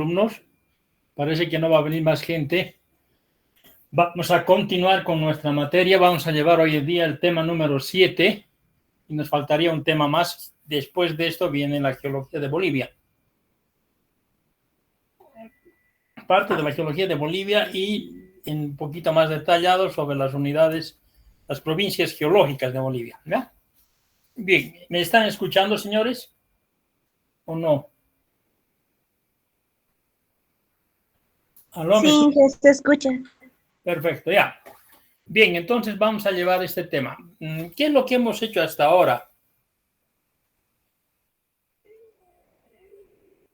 alumnos. Parece que no va a venir más gente. Vamos a continuar con nuestra materia. Vamos a llevar hoy en día el tema número 7 y nos faltaría un tema más. Después de esto viene la geología de Bolivia. Parte de la geología de Bolivia y un poquito más detallado sobre las unidades, las provincias geológicas de Bolivia. ¿Ya? Bien, ¿me están escuchando, señores? ¿O no? ¿Aló? Sí, se escucha. Perfecto, ya. Bien, entonces vamos a llevar este tema. ¿Qué es lo que hemos hecho hasta ahora?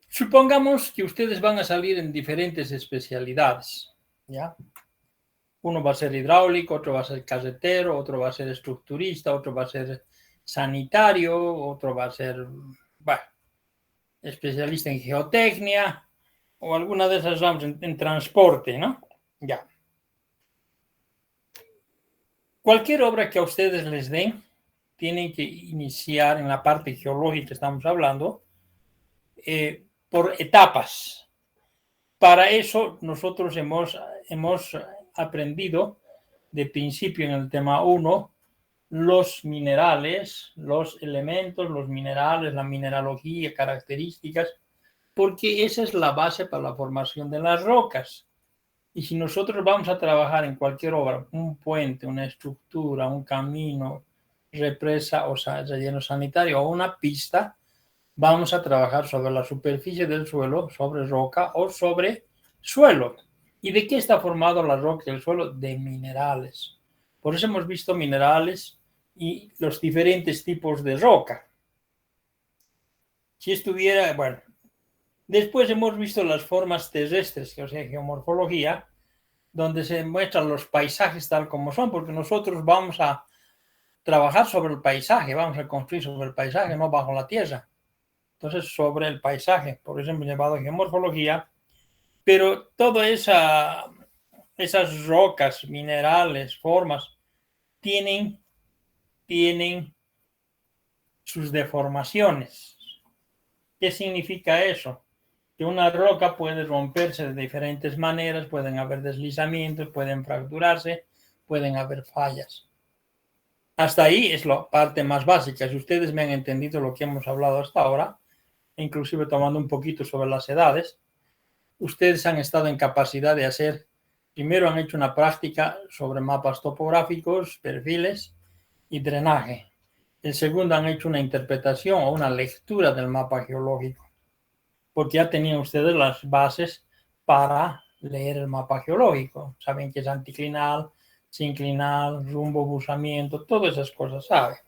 Supongamos que ustedes van a salir en diferentes especialidades, ¿ya? Uno va a ser hidráulico, otro va a ser carretero, otro va a ser estructurista, otro va a ser sanitario, otro va a ser, bueno, especialista en geotecnia o alguna de esas ramas en transporte, ¿no? Ya. Cualquier obra que a ustedes les den, tienen que iniciar en la parte geológica que estamos hablando, por etapas. Para eso nosotros hemos aprendido de principio en el tema 1 los minerales, los elementos, los minerales, la mineralogía, características, porque esa es la base para la formación de las rocas. Y si nosotros vamos a trabajar en cualquier obra, un puente, una estructura, un camino, represa o relleno sanitario o una pista, vamos a trabajar sobre la superficie del suelo, sobre roca o sobre suelo. ¿Y de qué está formado la roca y el suelo? De minerales. Por eso hemos visto minerales y los diferentes tipos de roca. Si estuviera, bueno, después hemos visto las formas terrestres, o sea, geomorfología, donde se muestran los paisajes tal como son, porque nosotros vamos a trabajar sobre el paisaje, vamos a construir sobre el paisaje, no bajo la tierra. Entonces, sobre el paisaje, por ejemplo, llevado geomorfología, pero todas esas rocas, minerales, formas, tienen sus deformaciones. ¿Qué significa eso? Que una roca puede romperse de diferentes maneras, pueden haber deslizamientos, pueden fracturarse, pueden haber fallas. Hasta ahí es la parte más básica. Si ustedes me han entendido lo que hemos hablado hasta ahora, inclusive tomando un poquito sobre las edades, ustedes han estado en capacidad de hacer, primero han hecho una práctica sobre mapas topográficos, perfiles y drenaje. El segundo han hecho una interpretación o una lectura del mapa geológico, porque ya tenían ustedes las bases para leer el mapa geológico. Saben que es anticlinal, sinclinal, rumbo, buzamiento, todas esas cosas, ¿saben?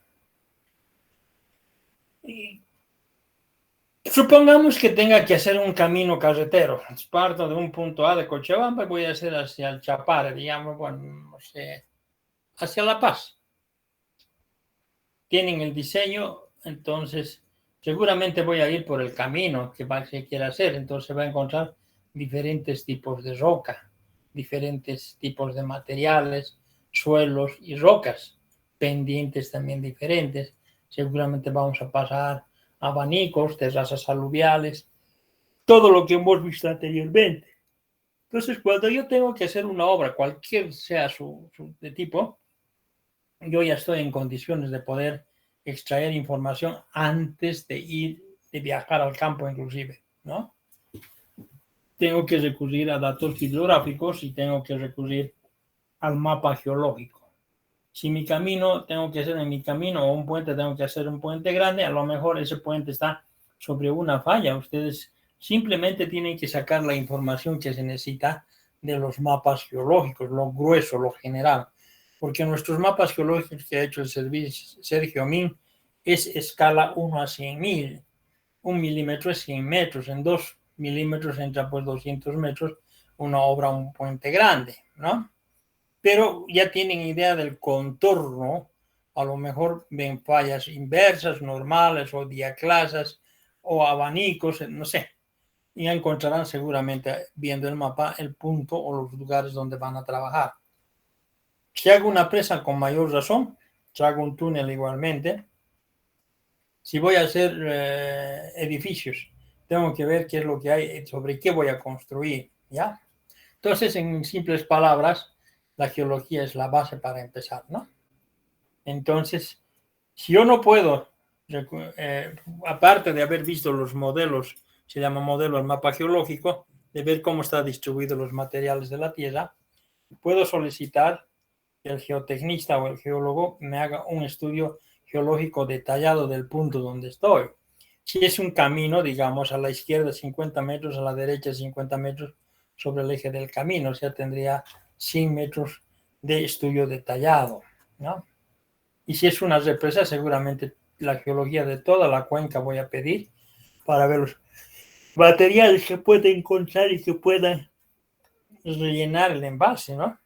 Y supongamos que tenga que hacer un camino carretero. Parto de un punto A de Cochabamba y voy a hacer hacia el Chapare, digamos, bueno, no sé, hacia La Paz. Tienen el diseño, entonces seguramente voy a ir por el camino que quiera hacer. Entonces va a encontrar diferentes tipos de roca, diferentes tipos de materiales, suelos y rocas, pendientes también diferentes. Seguramente vamos a pasar abanicos, terrazas aluviales, todo lo que hemos visto anteriormente. Entonces, cuando yo tengo que hacer una obra, cualquier sea su de tipo, yo ya estoy en condiciones de poder extraer información antes de viajar al campo inclusive, ¿no? Tengo que recurrir a datos hidrográficos y tengo que recurrir al mapa geológico. Si mi camino, tengo que hacer en mi camino o un puente, tengo que hacer un puente grande, a lo mejor ese puente está sobre una falla. Ustedes simplemente tienen que sacar la información que se necesita de los mapas geológicos, lo grueso, lo general. Porque nuestros mapas geológicos que ha hecho el servicio Sergio Min es escala 1 a 100.000. 1 milímetro es 100 metros, en 2 milímetros entra pues 200 metros, una obra, un puente grande, ¿no? Pero ya tienen idea del contorno, a lo mejor ven fallas inversas, normales o diaclasas o abanicos, no sé, y ya encontrarán seguramente viendo el mapa el punto o los lugares donde van a trabajar. Si hago una presa con mayor razón, si hago un túnel igualmente, si voy a hacer edificios, tengo que ver qué es lo que hay, sobre qué voy a construir, ¿ya? Entonces, en simples palabras, la geología es la base para empezar, ¿no? Entonces, si yo no puedo, aparte de haber visto los modelos, se llama modelo el mapa geológico, de ver cómo están distribuidos los materiales de la Tierra, puedo solicitar que el geotecnista o el geólogo me haga un estudio geológico detallado del punto donde estoy. Si es un camino, digamos, a la izquierda 50 metros, a la derecha 50 metros sobre el eje del camino, o sea, tendría 100 metros de estudio detallado, ¿no? Y si es una represa, seguramente la geología de toda la cuenca voy a pedir para ver los materiales que puede encontrar y que puedan rellenar el envase, ¿no?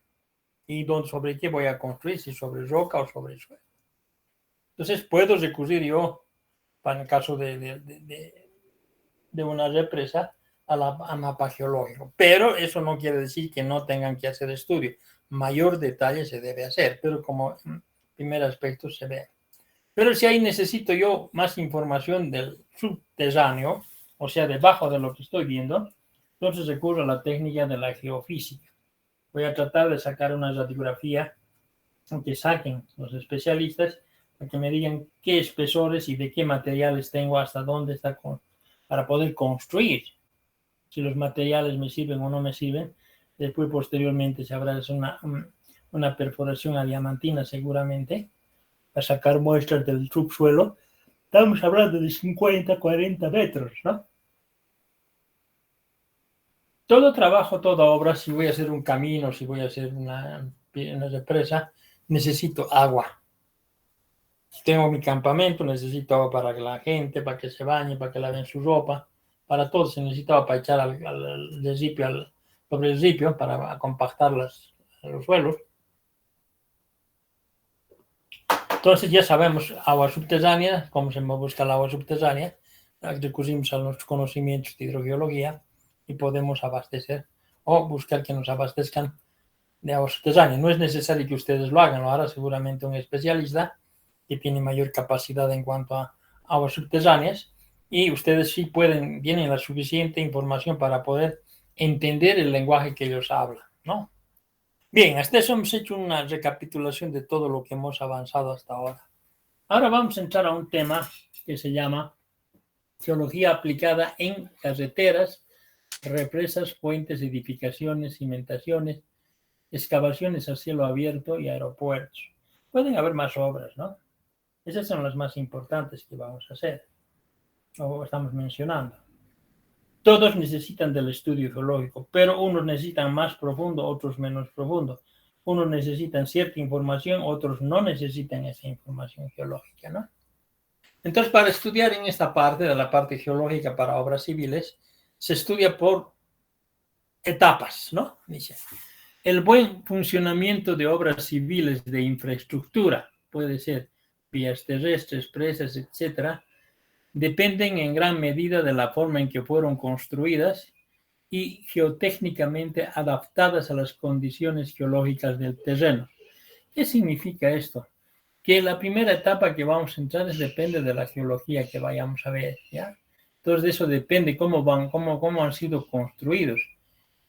Y sobre qué voy a construir, si sobre roca o sobre suelo. Entonces puedo recurrir yo, para el caso de una represa, a mapa geológico. Pero eso no quiere decir que no tengan que hacer estudio. Mayor detalle se debe hacer, pero como primer aspecto se ve. Pero si ahí necesito yo más información del subterráneo, o sea, debajo de lo que estoy viendo, entonces recurro a la técnica de la geofísica. Voy a tratar de sacar una radiografía que saquen los especialistas para que me digan qué espesores y de qué materiales tengo, hasta dónde está, para poder construir. Si los materiales me sirven o no me sirven. Después, posteriormente, se habrá una perforación a diamantina seguramente, a sacar muestras del subsuelo. Estamos hablando de 50, 40 metros, ¿no? Todo trabajo, toda obra, si voy a hacer un camino, si voy a hacer una represa, necesito agua. Si tengo mi campamento, necesito agua para la gente, para que se bañe, para que laven su ropa. Para todo se necesita agua para echar sobre el ripio, para compactar los suelos. Entonces ya sabemos agua subterránea, cómo se busca el agua subterránea, recurrimos a los conocimientos de hidrogeología y podemos abastecer o buscar que nos abastezcan de agua subterránea. No es necesario que ustedes lo hagan, lo hará seguramente un especialista que tiene mayor capacidad en cuanto a aguas subterráneas, y ustedes sí tienen la suficiente información para poder entender el lenguaje que ellos hablan, ¿no? Bien, hasta eso hemos hecho una recapitulación de todo lo que hemos avanzado hasta ahora. Ahora vamos a entrar a un tema que se llama geología aplicada en carreteras, represas, puentes, edificaciones, cimentaciones, excavaciones a cielo abierto y aeropuertos. Pueden haber más obras, ¿no? Esas son las más importantes que vamos a hacer, o estamos mencionando. Todos necesitan del estudio geológico, pero unos necesitan más profundo, otros menos profundo. Unos necesitan cierta información, otros no necesitan esa información geológica, ¿no? Entonces, para estudiar en esta parte, de la parte geológica para obras civiles, se estudia por etapas, ¿no? Dice, el buen funcionamiento de obras civiles de infraestructura, puede ser vías terrestres, presas, etcétera, dependen en gran medida de la forma en que fueron construidas y geotécnicamente adaptadas a las condiciones geológicas del terreno. ¿Qué significa esto? Que la primera etapa que vamos a entrar depende de la geología que vayamos a ver, ¿ya? Entonces de eso depende cómo han sido construidos.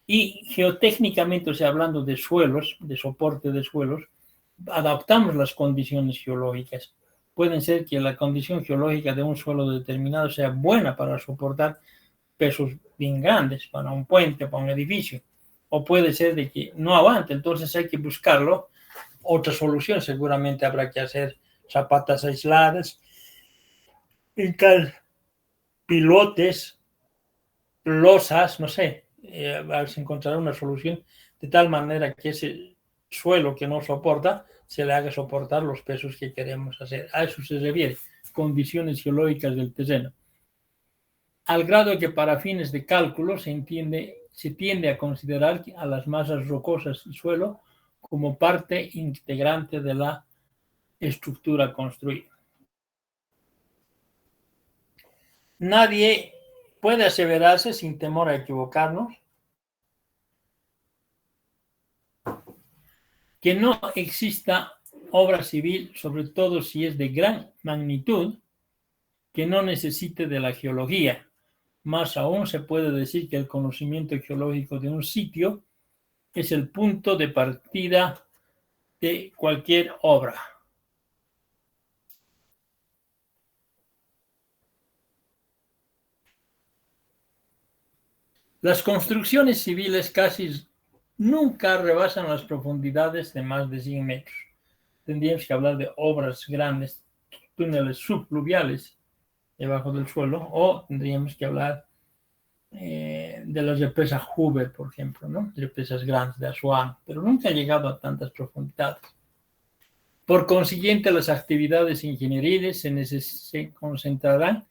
Y geotécnicamente, o sea, hablando de suelos, de soporte de suelos, adaptamos las condiciones geológicas. Pueden ser que la condición geológica de un suelo determinado sea buena para soportar pesos bien grandes, para un puente, para un edificio, o puede ser de que no aguante, entonces hay que buscarlo otra solución. Seguramente habrá que hacer zapatas aisladas, pilotes, losas, no sé, a ver si encontrará una solución de tal manera que ese suelo que no soporta se le haga soportar los pesos que queremos hacer. A eso se refiere, condiciones geológicas del terreno. Al grado que para fines de cálculo se tiende a considerar a las masas rocosas y suelo como parte integrante de la estructura construida. Nadie puede aseverarse sin temor a equivocarnos que no exista obra civil, sobre todo si es de gran magnitud, que no necesite de la geología, Más aún, se puede decir que el conocimiento geológico de un sitio es el punto de partida de cualquier obra. Las construcciones civiles casi nunca rebasan las profundidades de más de 100 metros. Tendríamos que hablar de obras grandes, túneles subfluviales debajo del suelo, o tendríamos que hablar de las represas Hoover, por ejemplo, ¿no? Represas grandes de Asuán, pero nunca ha llegado a tantas profundidades. Por consiguiente, las actividades ingenieriles se concentrarán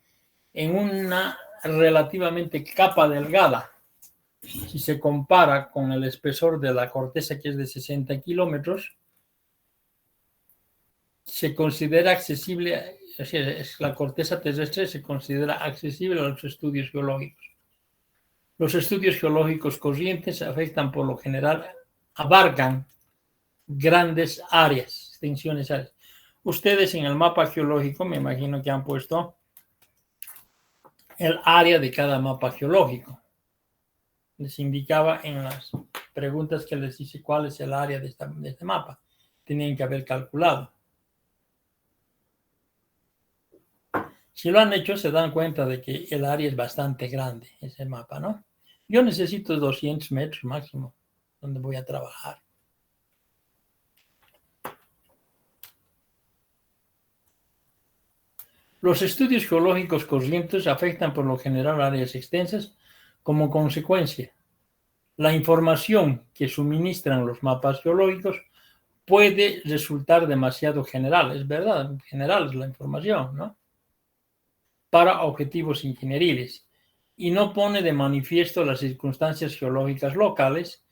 en una relativamente capa delgada. Si se compara con el espesor de la corteza, que es de 60 kilómetros, se considera accesible, o sea, la corteza terrestre se considera accesible a los estudios geológicos. Los estudios geológicos corrientes afectan por lo general, abarcan grandes áreas, extensiones áreas. Ustedes en el mapa geológico me imagino que han puesto el área de cada mapa geológico. Les indicaba en las preguntas que les hice cuál es el área de este mapa. Tenían que haber calculado. Si lo han hecho, se dan cuenta de que el área es bastante grande, ese mapa, ¿no? Yo necesito 200 metros máximo donde voy a trabajar. Los estudios geológicos corrientes afectan por lo general áreas extensas como consecuencia. La información que suministran los mapas geológicos puede resultar demasiado general, es verdad, general es la información, ¿no? Para objetivos ingenieriles, y no pone de manifiesto las circunstancias geológicas locales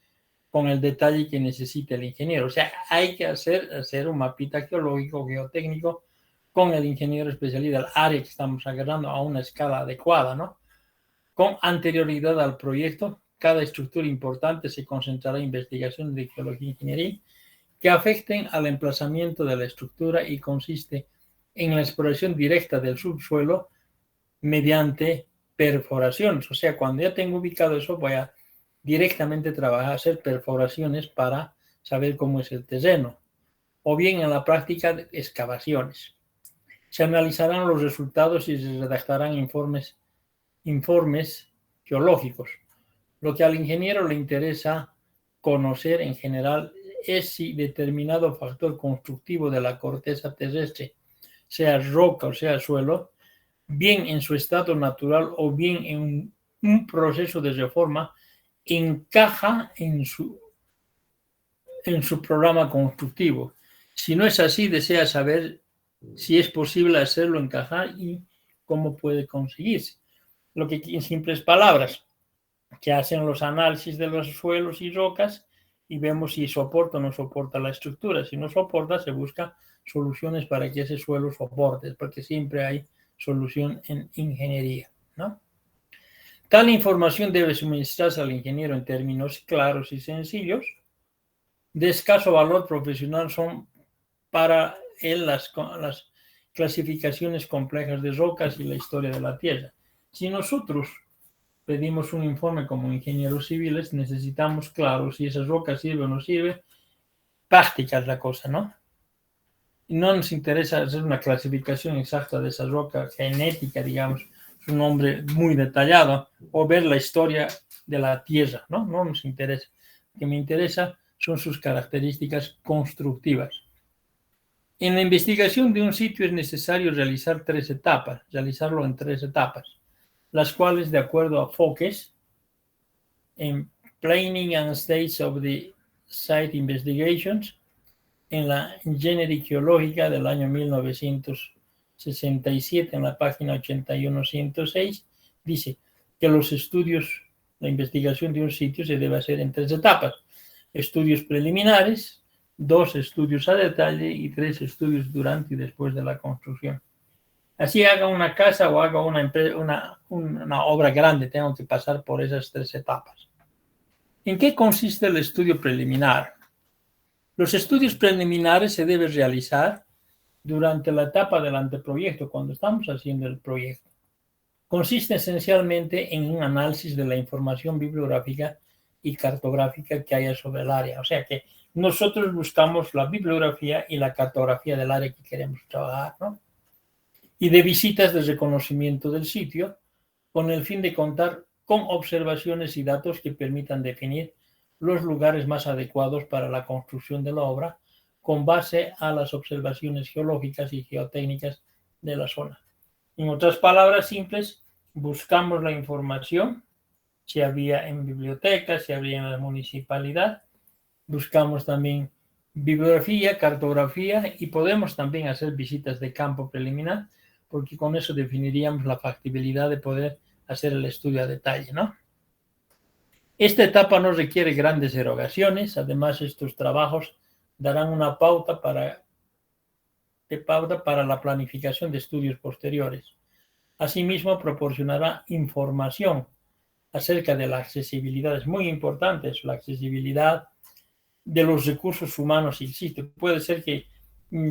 con el detalle que necesita el ingeniero. O sea, hay que hacer un mapita geológico, geotécnico, con el ingeniero especialista del área que estamos agarrando a una escala adecuada, ¿no? Con anterioridad al proyecto, cada estructura importante se concentrará en investigaciones de geología e ingeniería que afecten al emplazamiento de la estructura y consiste en la exploración directa del subsuelo mediante perforaciones. O sea, cuando ya tengo ubicado eso, voy a directamente trabajar, hacer perforaciones para saber cómo es el terreno, o bien en la práctica de excavaciones. Se analizarán los resultados y se redactarán informes geológicos. Lo que al ingeniero le interesa conocer en general es si determinado factor constructivo de la corteza terrestre, sea roca o sea suelo, bien en su estado natural o bien en un proceso de reforma, encaja en su programa constructivo. Si no es así, desea saber si es posible hacerlo encajar y cómo puede conseguirse. Lo que en simples palabras, que hacen los análisis de los suelos y rocas y vemos si soporta o no soporta la estructura. Si no soporta, se busca soluciones para que ese suelo soporte, porque siempre hay solución en ingeniería, ¿no? Tal información debe suministrarse al ingeniero en términos claros y sencillos. De escaso valor profesional son para él las clasificaciones complejas de rocas y la historia de la Tierra. Si nosotros pedimos un informe como ingenieros civiles, necesitamos, claro, si esas rocas sirven o no sirven, práctica es la cosa, ¿no? Y no nos interesa hacer una clasificación exacta de esa roca genética, digamos, su nombre muy detallado, o ver la historia de la Tierra, ¿no? No nos interesa. Lo que me interesa son sus características constructivas. En la investigación de un sitio es necesario realizarlo en 3 etapas, las cuales, de acuerdo a Focus, en Planning and Stages of the Site Investigations, en la Ingeniería Geológica del año 1967, en la página 81-106, dice que los estudios, la investigación de un sitio se debe hacer en 3 etapas. Estudios preliminares, 2 estudios a detalle y 3 estudios durante y después de la construcción. Así haga una casa o haga una obra grande, tengo que pasar por esas 3 etapas. ¿En qué consiste el estudio preliminar? Los estudios preliminares se deben realizar durante la etapa del anteproyecto, cuando estamos haciendo el proyecto. consiste esencialmente en un análisis de la información bibliográfica y cartográfica que haya sobre el área. O sea que nosotros buscamos la bibliografía y la cartografía del área que queremos trabajar, ¿no? Y de visitas de reconocimiento del sitio, con el fin de contar con observaciones y datos que permitan definir los lugares más adecuados para la construcción de la obra, con base a las observaciones geológicas y geotécnicas de la zona. En otras palabras simples, buscamos la información, si había en bibliotecas, si había en la municipalidad, buscamos también bibliografía, cartografía y podemos también hacer visitas de campo preliminar, porque con eso definiríamos la factibilidad de poder hacer el estudio a detalle, ¿no? Esta etapa no requiere grandes erogaciones, además estos trabajos darán una pauta para la planificación de estudios posteriores. Asimismo, proporcionará información acerca de la accesibilidad. Es muy importante eso, la accesibilidad de los recursos humanos si existe. Puede ser que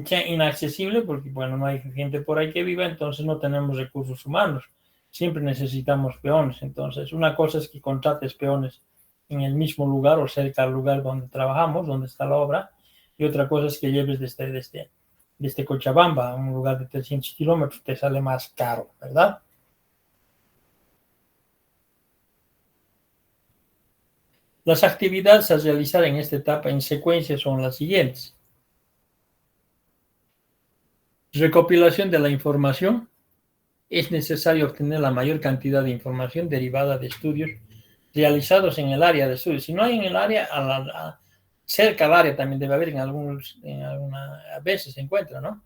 sea inaccesible porque, bueno, no hay gente por ahí que viva, entonces no tenemos recursos humanos. Siempre necesitamos peones. Entonces, una cosa es que contrates peones en el mismo lugar o cerca al lugar donde trabajamos, donde está la obra, y otra cosa es que lleves desde Cochabamba a un lugar de 300 kilómetros, te sale más caro, ¿verdad? Las actividades a realizar en esta etapa en secuencia son las siguientes. Recopilación de la información. Es necesario obtener la mayor cantidad de información derivada de estudios realizados en el área de estudio. Si no hay en el área, cerca al área también debe haber a veces se encuentra, ¿no?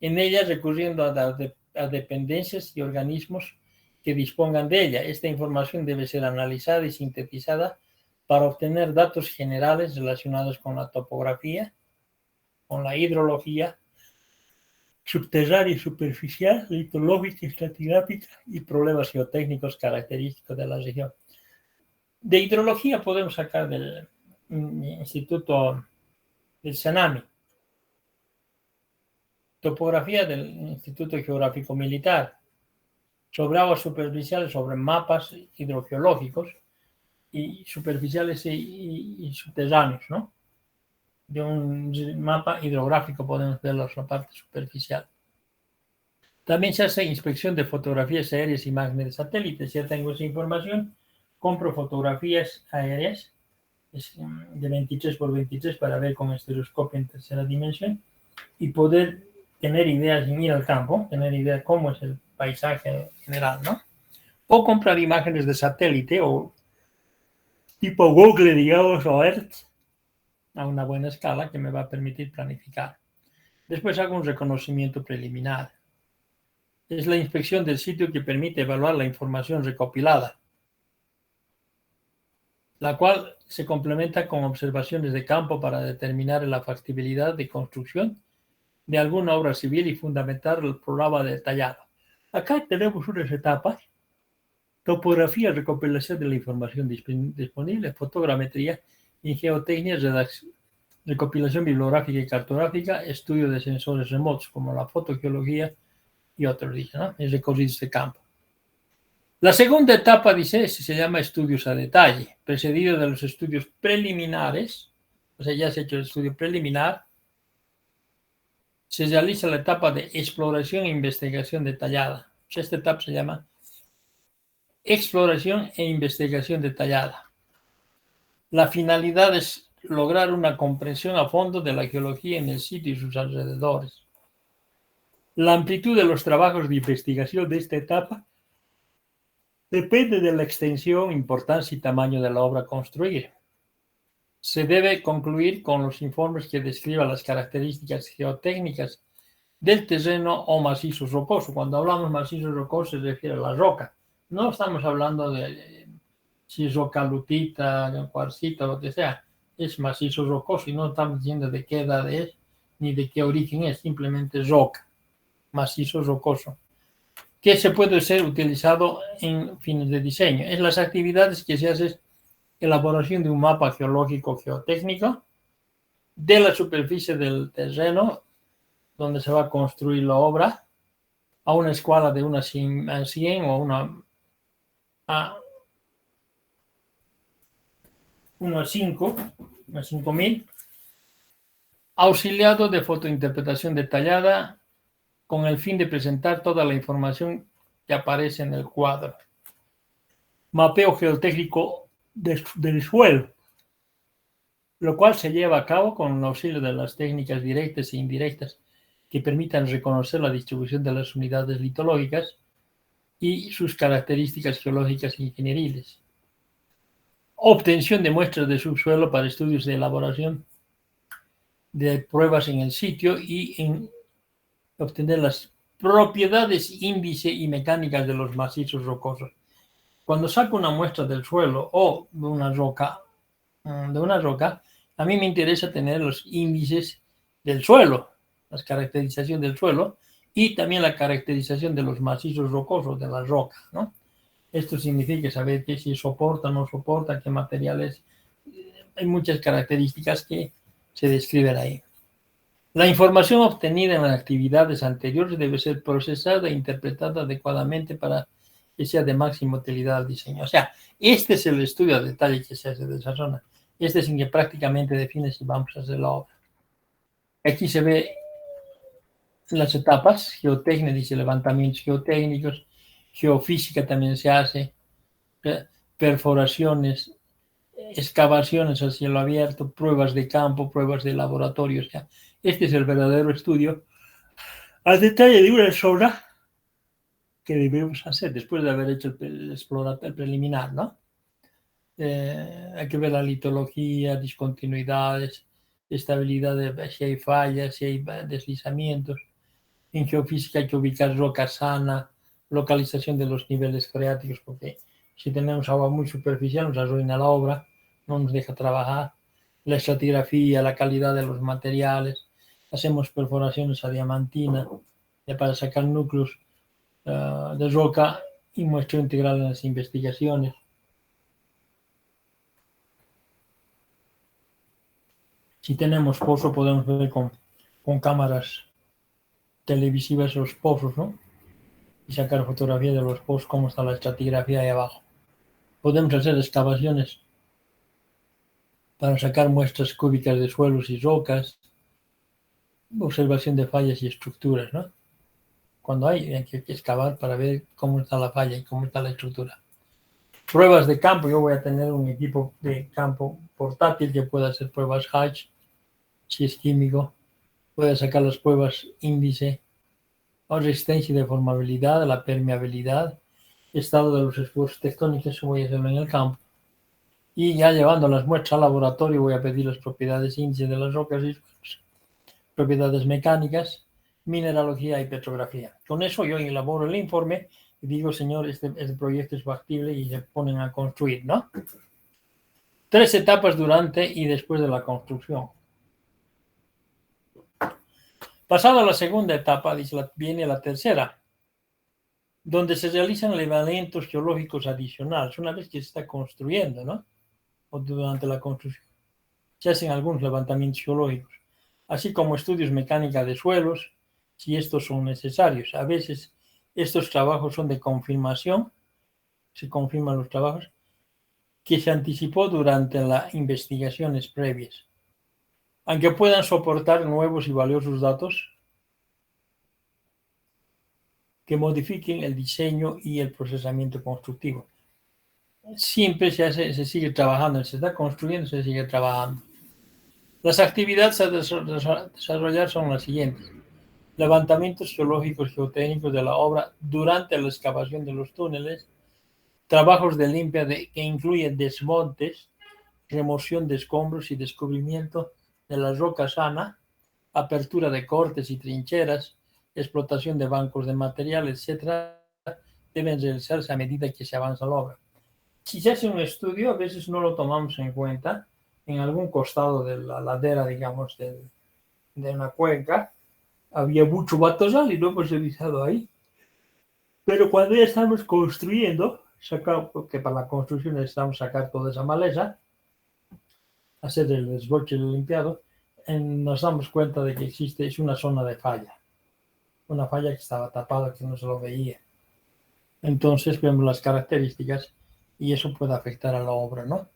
En ella recurriendo a dependencias y organismos que dispongan de ella. Esta información debe ser analizada y sintetizada para obtener datos generales relacionados con la topografía, con la hidrología, subterránea y superficial, litológica, estratigráfica y problemas geotécnicos característicos de la región. De hidrología podemos sacar del Instituto del Senami, topografía del Instituto Geográfico Militar, sobre aguas superficiales, sobre mapas hidrogeológicos y superficiales y subterráneos, ¿no? De un mapa hidrográfico podemos ver la parte superficial. También se hace inspección de fotografías aéreas y imágenes de satélites. Ya tengo esa información. Compro fotografías aéreas de 23 por 23 para ver con estereoscopio en tercera dimensión y poder tener ideas sin ir al campo, tener idea de cómo es el paisaje general, ¿no? O comprar imágenes de satélite o tipo Google, digamos, o Earth, a una buena escala que me va a permitir planificar. Después hago un reconocimiento preliminar. Es la inspección del sitio que permite evaluar la información recopilada, la cual se complementa con observaciones de campo para determinar la factibilidad de construcción de alguna obra civil y fundamentar el programa detallado. Acá tenemos unas etapas: topografía, recopilación de la información disponible, fotogrametría y geotecnia, recopilación bibliográfica y cartográfica, estudio de sensores remotos como la fotogeología y otros, dice, ¿no? El recorrido de campo. La segunda etapa, dice, se llama estudios a detalle, precedido de los estudios preliminares. O sea, ya se ha hecho el estudio preliminar. Se realiza la etapa de exploración e investigación detallada. O sea, esta etapa se llama exploración e investigación detallada. La finalidad es lograr una comprensión a fondo de la geología en el sitio y sus alrededores. La amplitud de los trabajos de investigación de esta etapa depende de la extensión, importancia y tamaño de la obra a construir. Se debe concluir con los informes que describan las características geotécnicas del terreno o macizo rocoso. Cuando hablamos macizo rocoso se refiere a la roca. No estamos hablando de si es roca lutita, cuarcita, lo que sea. Es macizo rocoso y no estamos diciendo de qué edad es ni de qué origen es, simplemente roca, macizo rocoso, que se puede ser utilizado en fines de diseño. Es las actividades que se hacen: elaboración de un mapa geológico geotécnico de la superficie del terreno donde se va a construir la obra, a una escala de 1 a 100 o 1 a 5, a 5000, auxiliado de fotointerpretación detallada con el fin de presentar toda la información que aparece en el cuadro. Mapeo geotécnico del suelo, lo cual se lleva a cabo con el auxilio de las técnicas directas e indirectas que permitan reconocer la distribución de las unidades litológicas y sus características geológicas e ingenieriles. Obtención de muestras de subsuelo para estudios de elaboración de pruebas en el sitio y en obtener las propiedades índice y mecánicas de los macizos rocosos. Cuando saco una muestra del suelo o de una roca, a mí me interesa tener los índices del suelo, la caracterización del suelo y también la caracterización de los macizos rocosos de la roca, ¿no? Esto significa saber que si soporta o no soporta, qué materiales. Hay muchas características que se describen ahí. La información obtenida en las actividades anteriores debe ser procesada e interpretada adecuadamente para que sea de máxima utilidad al diseño. O sea, este es el estudio a detalle que se hace de esa zona. Este es en que prácticamente define si vamos a hacer la obra. Aquí se ve las etapas: geotecnia, dice levantamientos geotécnicos, geofísica también se hace, perforaciones, excavaciones a cielo abierto, pruebas de campo, pruebas de laboratorio. O sea, este es el verdadero estudio al detalle de una zona que debemos hacer después de haber hecho el preliminar, ¿no? Hay que ver la litología, discontinuidades, estabilidad, si hay fallas, si hay deslizamientos. En geofísica hay que ubicar roca sana, localización de los niveles freáticos, porque si tenemos agua muy superficial nos arruina la obra, no nos deja trabajar. La estratigrafía, la calidad de los materiales, hacemos perforaciones a diamantina para sacar núcleos de roca y muestreo integral en las investigaciones. Si tenemos pozo, podemos ver con cámaras televisivas los pozos, ¿no? Y sacar fotografías de los pozos, cómo está la estratigrafía ahí abajo. Podemos hacer excavaciones para sacar muestras cúbicas de suelos y rocas, observación de fallas y estructuras, ¿no? Cuando hay que excavar para ver cómo está la falla y cómo está la estructura. Pruebas de campo: yo voy a tener un equipo de campo portátil que pueda hacer pruebas Hatch, si es químico, puede sacar las pruebas índice, resistencia y deformabilidad, la permeabilidad, estado de los esfuerzos tectónicos, voy a hacerlo en el campo. Y ya llevando las muestras al laboratorio voy a pedir las propiedades índice de las rocas y propiedades mecánicas, mineralogía y petrografía. Con eso yo elaboro el informe y digo, señor, este proyecto es factible, y se ponen a construir, ¿no? 3 etapas durante y después de la construcción. Pasada la segunda etapa, viene la tercera, donde se realizan levantamientos geológicos adicionales, una vez que se está construyendo, ¿no? O durante la construcción. Se hacen algunos levantamientos geológicos, así como estudios mecánica de suelos, si estos son necesarios. A veces estos trabajos son de confirmación, se confirman los trabajos que se anticipó durante las investigaciones previas, aunque puedan soportar nuevos y valiosos datos que modifiquen el diseño y el procesamiento constructivo. Siempre se sigue trabajando, se está construyendo, se sigue trabajando. Las actividades a desarrollar son las siguientes: levantamientos geológicos geotécnicos de la obra durante la excavación de los túneles, trabajos de limpia que incluyen desmontes, remoción de escombros y descubrimiento de la roca sana, apertura de cortes y trincheras, explotación de bancos de material, etc., deben realizarse a medida que se avanza la obra. Si se hace un estudio, a veces no lo tomamos en cuenta. En algún costado de la ladera, digamos, de una cuenca, había mucho batosal y lo hemos revisado ahí. Pero cuando ya estamos construyendo, porque para la construcción necesitamos sacar toda esa maleza, hacer el desboche y el limpiado, nos damos cuenta de que es una zona de falla. una falla que estaba tapada, que no se lo veía. Entonces vemos las características y eso puede afectar a la obra, ¿no?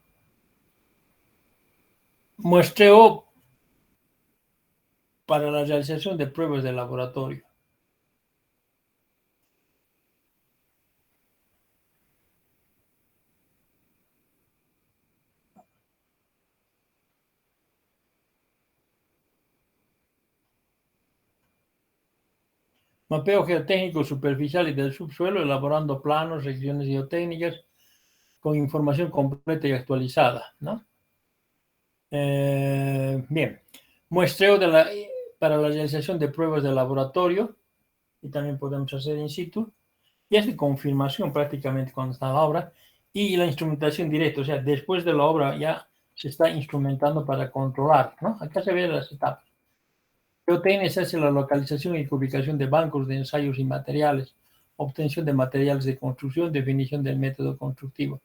Muestreo para la realización de pruebas de laboratorio. Mapeo geotécnico superficial y del subsuelo, elaborando planos, regiones geotécnicas con información completa y actualizada, ¿no? Bien, muestreo para la realización de pruebas de laboratorio, y también podemos hacer in situ, y es de confirmación prácticamente cuando está la obra, y la instrumentación directa, o sea, después de la obra ya se está instrumentando para controlar, ¿no? Acá se ven las etapas. Geotecnia se hace la localización y ubicación de bancos de ensayos y materiales, obtención de materiales de construcción, definición del método constructivo.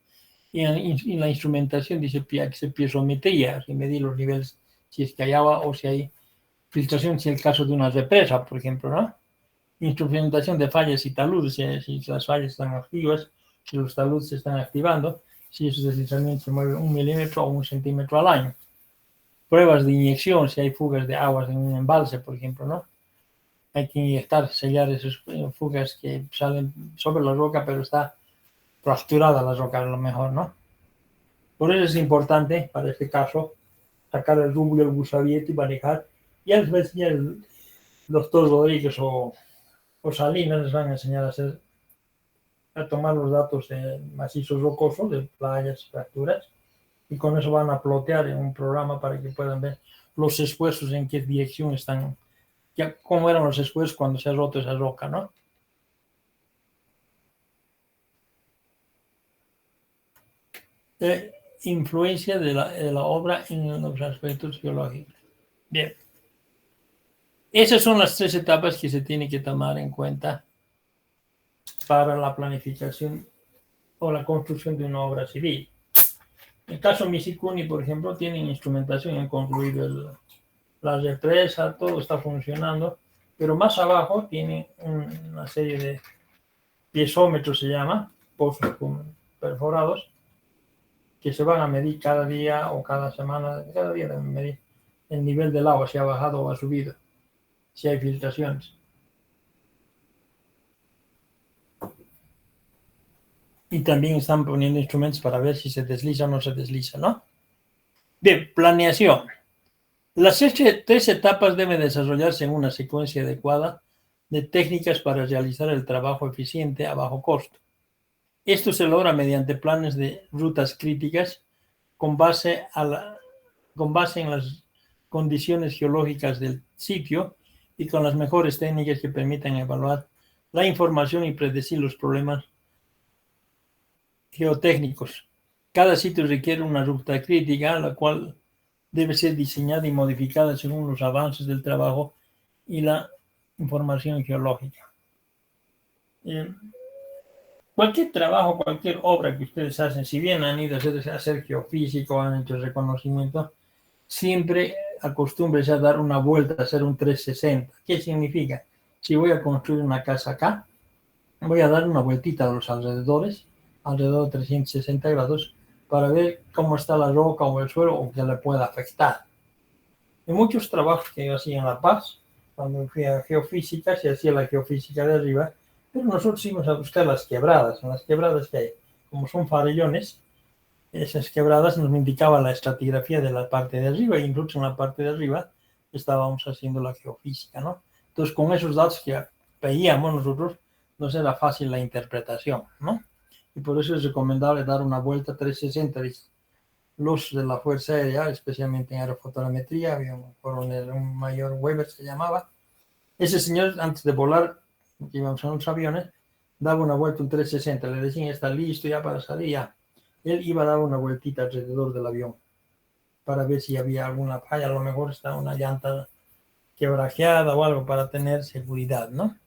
Y en la instrumentación dice que se piezometría, si medir los niveles, si es que hay agua o si hay filtración, si es el caso de una represa, por ejemplo, ¿no? Instrumentación de fallas y taludes, si las fallas están activas, si los taludes se están activando, si esos deslizamientos se mueven 1 milímetro o 1 centímetro al año. Pruebas de inyección, si hay fugas de aguas en un embalse, por ejemplo, ¿no? Hay que inyectar, sellar esas fugas que salen sobre la roca, pero está fracturada la roca a lo mejor, ¿no? Por eso es importante, para este caso, sacar el rumbo y el bus abierto y manejar. Y a veces ya el doctor Rodríguez o Salinas les van a enseñar a tomar los datos de macizos rocosos, de playas, fracturas, y con eso van a plotear en un programa para que puedan ver los esfuerzos en qué dirección están, ya cómo eran los esfuerzos cuando se ha roto esa roca, ¿no? Influencia de la obra en los aspectos geológicos. Bien. Esas son las 3 etapas que se tienen que tomar en cuenta para la planificación o la construcción de una obra civil. En el caso Misicuni, por ejemplo, tienen instrumentación, han concluido la represa, todo está funcionando, pero más abajo tiene una serie de piezómetros, se llama, pozos perforados, que se van a medir cada día o cada semana, cada día deben medir el nivel del agua, si ha bajado o ha subido, si hay filtraciones. Y también están poniendo instrumentos para ver si se desliza o no se desliza, ¿no? Bien, planeación. Las 3 etapas deben desarrollarse en una secuencia adecuada de técnicas para realizar el trabajo eficiente a bajo costo. Esto se logra mediante planes de rutas críticas con base en las condiciones geológicas del sitio y con las mejores técnicas que permitan evaluar la información y predecir los problemas geotécnicos. Cada sitio requiere una ruta crítica, la cual debe ser diseñada y modificada según los avances del trabajo y la información geológica. Cualquier trabajo, cualquier obra que ustedes hacen, si bien han ido a hacer geofísico, han hecho reconocimiento, siempre acostúmbrense a dar una vuelta, a hacer un 360. ¿Qué significa? Si voy a construir una casa acá, voy a dar una vueltita a los alrededores, alrededor de 360 grados, para ver cómo está la roca o el suelo o que le pueda afectar. En muchos trabajos que yo hacía en La Paz, cuando fui a geofísica, se hacía la geofísica de arriba, pero nosotros íbamos a buscar las quebradas. En las quebradas que hay, como son farellones, esas quebradas nos indicaban la estratigrafía de la parte de arriba, e incluso en la parte de arriba estábamos haciendo la geofísica, ¿no? Entonces, con esos datos que veíamos nosotros, nos era fácil la interpretación, ¿no? Y por eso es recomendable dar una vuelta 360. Los de la Fuerza Aérea, especialmente en aerofotogrametría, había un mayor Weber se llamaba. Ese señor, antes de volar, que íbamos en los aviones, daba una vuelta un 360, le decían, está listo ya para salir, ya. Él iba a dar una vueltita alrededor del avión para ver si había alguna falla, a lo mejor está una llanta quebrajeada o algo para tener seguridad, ¿no?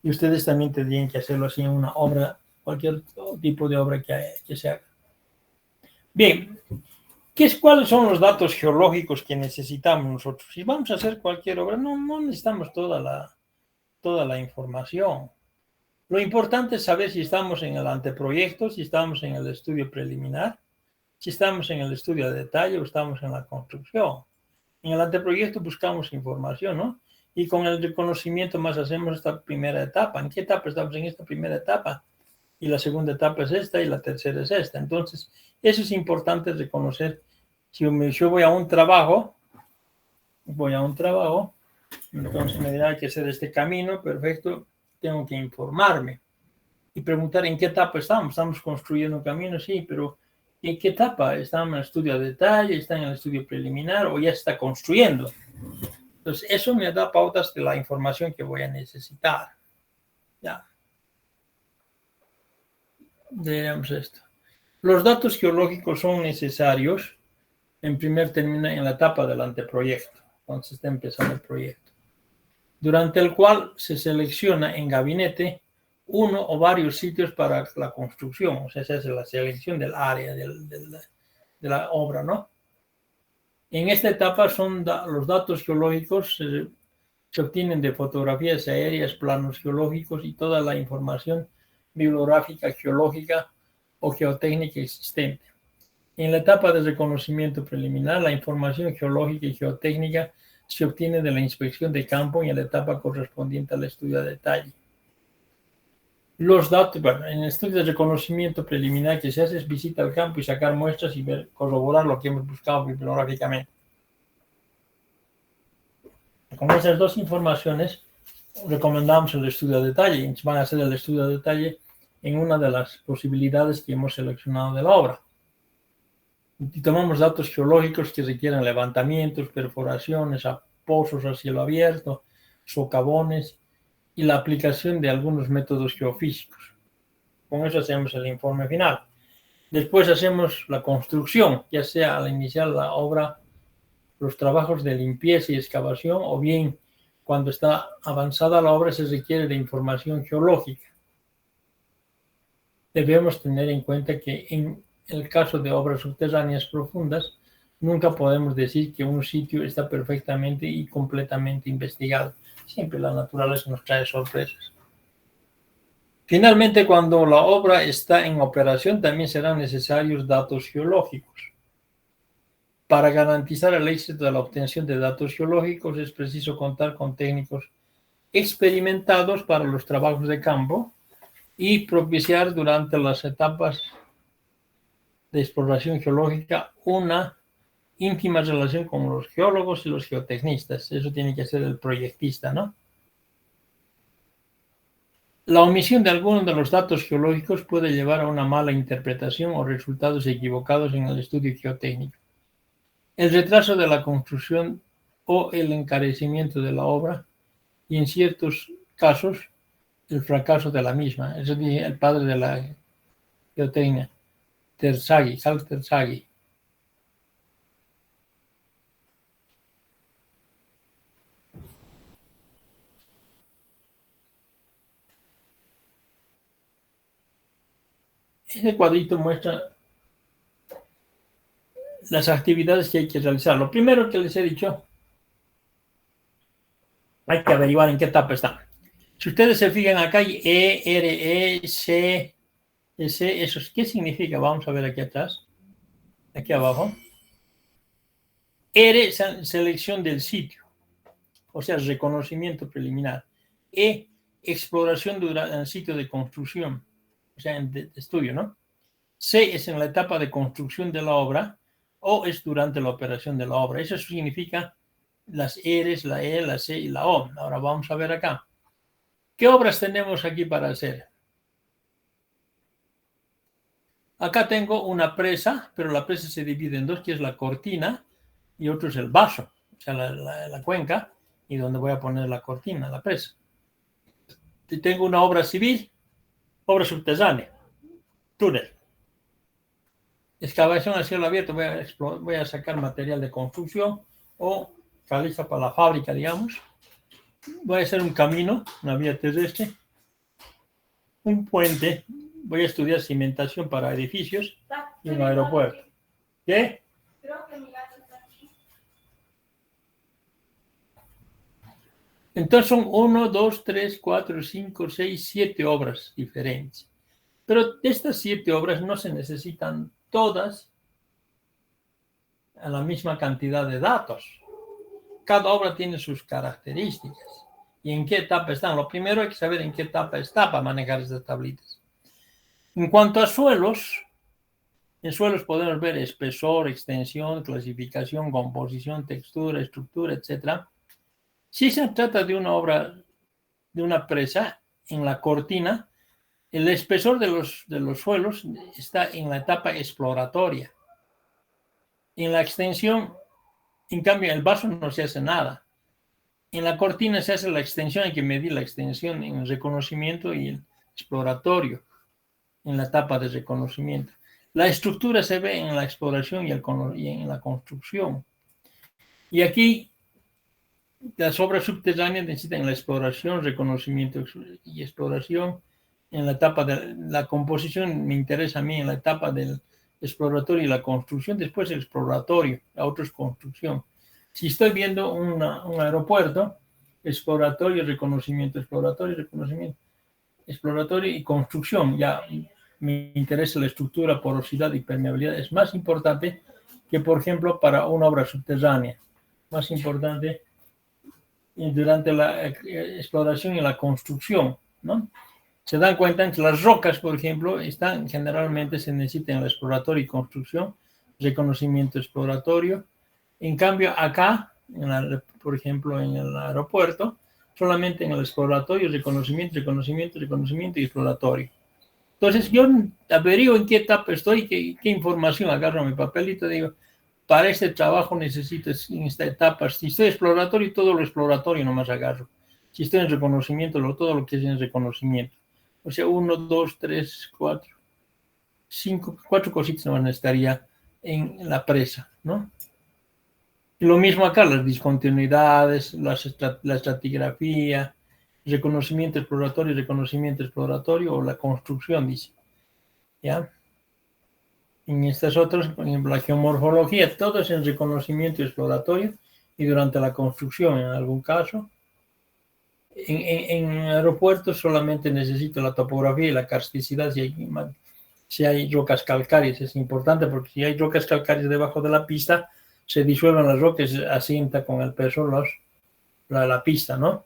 Y ustedes también tendrían que hacerlo así en una obra, cualquier tipo de obra que se haga. Bien, ¿cuáles son los datos geológicos que necesitamos nosotros? Si vamos a hacer cualquier obra, no necesitamos todo toda la información. Lo importante es saber si estamos en el anteproyecto, si estamos en el estudio preliminar, si estamos en el estudio de detalle o estamos en la construcción. En el anteproyecto buscamos información, ¿no? Y con el reconocimiento más hacemos esta primera etapa. ¿En qué etapa estamos en esta primera etapa? Y la segunda etapa es esta y la tercera es esta. Entonces, eso es importante reconocer. Si yo voy a un trabajo, entonces me dirá que hacer este camino, perfecto, tengo que informarme y preguntar en qué etapa estamos. Estamos construyendo un camino, sí, pero ¿en qué etapa? ¿Estamos en el estudio de detalle? ¿Está en el estudio preliminar o ya está construyendo? Entonces, eso me da pautas de la información que voy a necesitar. Ya. Veamos esto. Los datos geológicos son necesarios en primer término en la etapa del anteproyecto, cuando se está empezando el proyecto, durante el cual se selecciona en gabinete uno o varios sitios para la construcción, o sea, se hace la selección del área de la obra, ¿no? En esta etapa los datos geológicos se obtienen de fotografías aéreas, planos geológicos y toda la información bibliográfica, geológica o geotécnica existente. En la etapa de reconocimiento preliminar, la información geológica y geotécnica se obtiene de la inspección de campo y en la etapa correspondiente al estudio de detalle. Los datos, en el estudio de reconocimiento preliminar que se hace es visita al campo y sacar muestras y corroborar lo que hemos buscado bibliográficamente. Con esas dos informaciones recomendamos el estudio de detalle y van a hacer el estudio de detalle en una de las posibilidades que hemos seleccionado de la obra. Y tomamos datos geológicos que requieren levantamientos, perforaciones, pozos a cielo abierto, socavones y la aplicación de algunos métodos geofísicos. Con eso hacemos el informe final. Después hacemos la construcción, ya sea al iniciar la obra, los trabajos de limpieza y excavación, o bien cuando está avanzada la obra se requiere de información geológica. Debemos tener en cuenta que en el caso de obras subterráneas profundas, nunca podemos decir que un sitio está perfectamente y completamente investigado. Siempre la naturaleza nos trae sorpresas. Finalmente, cuando la obra está en operación, también serán necesarios datos geológicos. Para garantizar el éxito de la obtención de datos geológicos, es preciso contar con técnicos experimentados para los trabajos de campo y propiciar durante las etapas de exploración geológica una íntima relación con los geólogos y los geotecnistas. Eso tiene que ser el proyectista, ¿no? La omisión de algunos de los datos geológicos puede llevar a una mala interpretación o resultados equivocados en el estudio geotécnico. El retraso de la construcción o el encarecimiento de la obra y, en ciertos casos, el fracaso de la misma. Eso dice el padre de la geotecnia, Carl Terzaghi. Este cuadrito muestra las actividades que hay que realizar. Lo primero que les he dicho, hay que averiguar en qué etapa están. Si ustedes se fijan acá, hay E, R, E, C, S, eso, ¿qué significa? Vamos a ver aquí atrás, aquí abajo. R, selección del sitio, o sea, reconocimiento preliminar. E, exploración durante el sitio de construcción, o sea, de estudio, ¿no? C es en la etapa de construcción de la obra, O es durante la operación de la obra. Eso significa las R's, la E, la C y la O. Ahora vamos a ver acá. ¿Qué obras tenemos aquí para hacer? Acá tengo una presa, pero la presa se divide en dos, que es la cortina y otro es el vaso, o sea, la cuenca, y donde voy a poner la cortina, la presa. Y tengo una obra civil, obra subterránea, túnel. Excavación a cielo abierto, voy a sacar material de construcción o caliza para la fábrica, digamos. Voy a hacer un camino, una vía terrestre, un puente, voy a estudiar cimentación para edificios y un aeropuerto. ¿Qué? Creo que mi gato está aquí. Entonces son 1, 2, 3, 4, 5, 6, 7 obras diferentes. Pero de estas 7 obras no se necesitan todas a la misma cantidad de datos. Cada obra tiene sus características y en qué etapa están. Lo primero hay que saber en qué etapa está para manejar estas tablitas. En cuanto a suelos, en suelos podemos ver espesor, extensión, clasificación, composición, textura, estructura, etc. Si se trata de una obra, de una presa, en la cortina, el espesor de los suelos está en la etapa exploratoria. En la extensión, en cambio, en el vaso no se hace nada. En la cortina se hace la extensión, hay que medir la extensión en el reconocimiento y el exploratorio, en la etapa de reconocimiento. La estructura se ve en la exploración y en la construcción. Y aquí las obras subterráneas necesitan la exploración, reconocimiento y exploración. En la etapa de la composición me interesa a mí en la etapa del exploratorio y la construcción, después el exploratorio, la otra es construcción. Si estoy viendo un aeropuerto, exploratorio, reconocimiento, exploratorio, reconocimiento, exploratorio y construcción, ya me interesa la estructura, porosidad y permeabilidad. Es más importante que, por ejemplo, para una obra subterránea. Más importante durante la exploración y la construcción, ¿no? Se dan cuenta que las rocas, por ejemplo, generalmente se necesitan en el exploratorio y construcción, reconocimiento exploratorio. En cambio, acá, por ejemplo, en el aeropuerto, solamente en el exploratorio, reconocimiento y exploratorio. Entonces, yo averiguo en qué etapa estoy, qué información agarro en mi papelito, digo, para este trabajo necesito en esta etapa. Si estoy exploratorio, todo lo exploratorio nomás agarro. Si estoy en reconocimiento, todo lo que es en reconocimiento. O sea, 1, 2, 3, 4, 5, 4 cositas nomás necesitaría en la presa, ¿no? Y lo mismo acá, las discontinuidades, la estratigrafía, reconocimiento exploratorio o la construcción, dice. ¿Ya? En estas otras, por ejemplo, la geomorfología, todo es en reconocimiento exploratorio y durante la construcción en algún caso. En aeropuertos solamente necesito la topografía y la karsticidad, si hay rocas calcáreas, es importante porque si hay rocas calcáreas debajo de la pista, se disuelven las rocas y se asienta con el peso la pista, ¿no?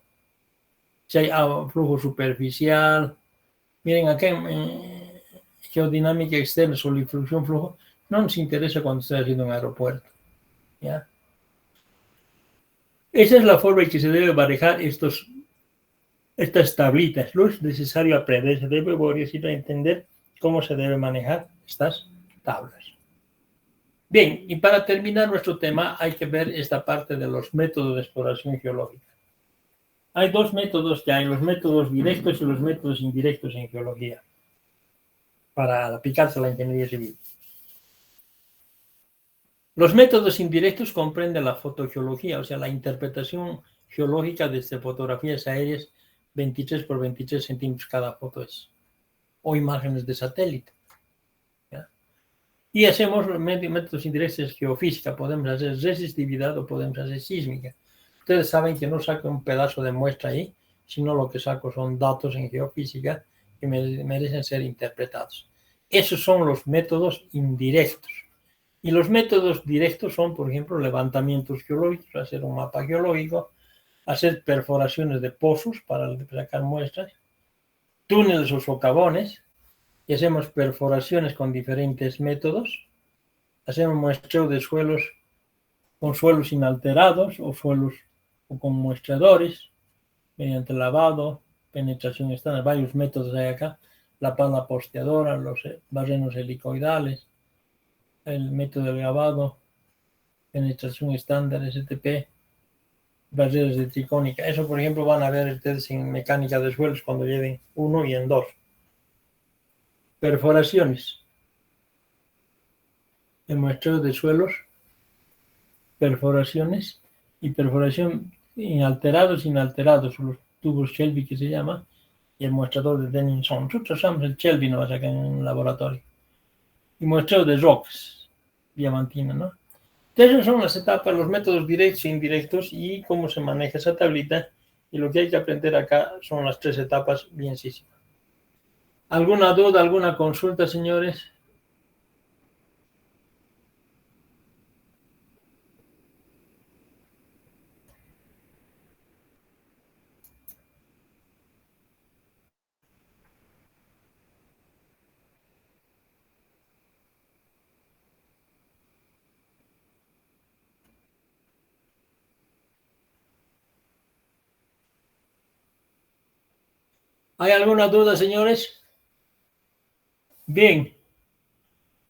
Si hay flujo superficial, miren acá en geodinámica externa, solifluxión, flujo, no nos interesa cuando está haciendo un aeropuerto, ¿ya? Esa es la forma en que se debe manejar estas tablitas. Lo es necesario aprender, se debe entender cómo se debe manejar estas tablas. Bien, y para terminar nuestro tema hay que ver esta parte de los métodos de exploración geológica. Hay dos métodos que hay, los métodos directos y los métodos indirectos en geología, para aplicarse a la ingeniería civil. Los métodos indirectos comprenden la fotogeología, o sea, la interpretación geológica desde fotografías aéreas 23 por 23 centímetros cada foto es, o imágenes de satélite. ¿Ya? Y hacemos métodos indirectos geofísica, podemos hacer resistividad o podemos hacer sísmica. Ustedes saben que no saco un pedazo de muestra ahí, sino lo que saco son datos en geofísica que merecen ser interpretados. Esos son los métodos indirectos. Y los métodos directos son, por ejemplo, levantamientos geológicos, hacer un mapa geológico, hacer perforaciones de pozos para sacar muestras, túneles o socavones, y hacemos perforaciones con diferentes métodos, hacemos muestreo de suelos con suelos inalterados o suelos o con muestradores, mediante lavado, penetración estándar, varios métodos hay acá, la pala posteadora, los barrenos helicoidales, el método de lavado, penetración estándar, STP, barreras de tricónica. Eso, por ejemplo, van a ver ustedes en mecánica de suelos cuando lleven 1 y en 2. Perforaciones. El muestreo de suelos, perforaciones y perforación inalterados, los tubos Shelby que se llama, y el muestrador de Denninson. Nosotros usamos el Shelby, no acá en un laboratorio. Y muestreo de rocas, diamantina, ¿no? Entonces, esas son las etapas, los métodos directos e indirectos y cómo se maneja esa tablita Y lo que hay que aprender acá son las 3 etapas bien sísimas. ¿Alguna duda, alguna consulta, señores? ¿Hay alguna duda, señores? Bien,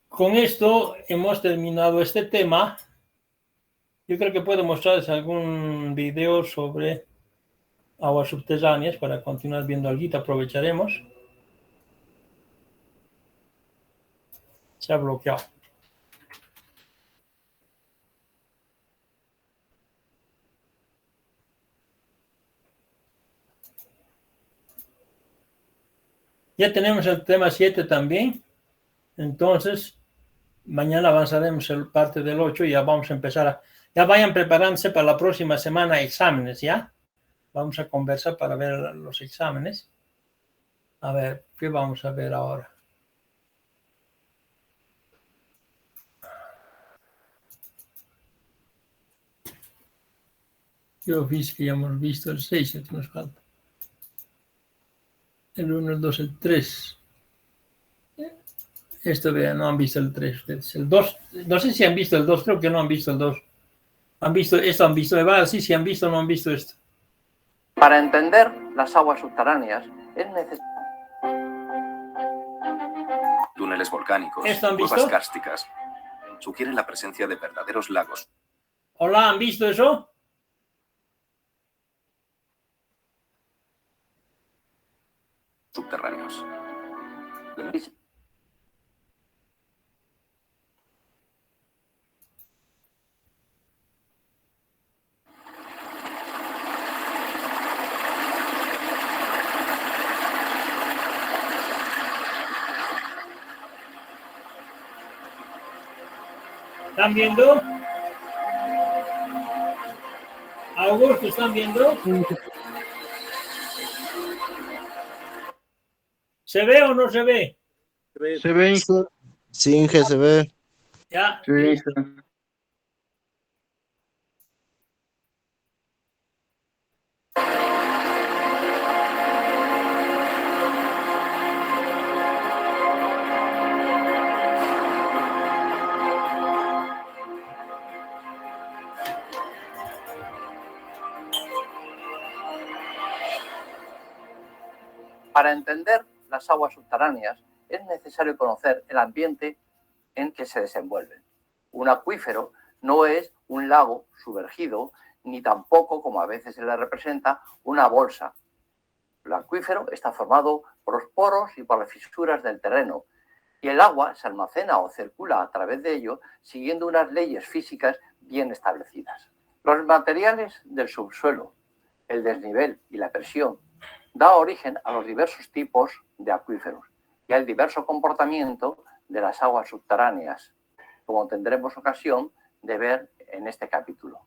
con esto hemos terminado este tema. Yo creo que puedo mostrarles algún video sobre aguas subterráneas para continuar viendo algo. Aprovecharemos. Se ha bloqueado. Ya tenemos el tema 7 también. Entonces, mañana avanzaremos el parte del 8 y ya vamos a empezar ya vayan preparándose para la próxima semana exámenes, ¿ya? Vamos a conversar para ver los exámenes. A ver, ¿qué vamos a ver ahora? Yo vi que ya hemos visto el 6, el que nos falta. El 1, el 2, el 3. Esto, vean, no han visto el 3 ustedes. El 2, no sé si han visto el 2, creo que no han visto el 2. ¿Han visto esto? ¿Han visto? Sí, si han visto o no han visto esto. Para entender las aguas subterráneas es necesario túneles volcánicos, cuevas kársticas, sugieren la presencia de verdaderos lagos. Hola, ¿han visto eso? Subterráneos. ¿Están viendo? Augusto, ¿están viendo? ¿Se ve o no se ve? Se ve, hijo. Sí, Inge, se ve. Ya. Se ve, hijo. Para entender las aguas subterráneas es necesario conocer el ambiente en que se desenvuelven. Un acuífero no es un lago sumergido, ni tampoco, como a veces se le representa, una bolsa. El acuífero está formado por los poros y por las fisuras del terreno, y el agua se almacena o circula a través de ello siguiendo unas leyes físicas bien establecidas. Los materiales del subsuelo, el desnivel y la presión da origen a los diversos tipos de acuíferos y al diverso comportamiento de las aguas subterráneas, como tendremos ocasión de ver en este capítulo.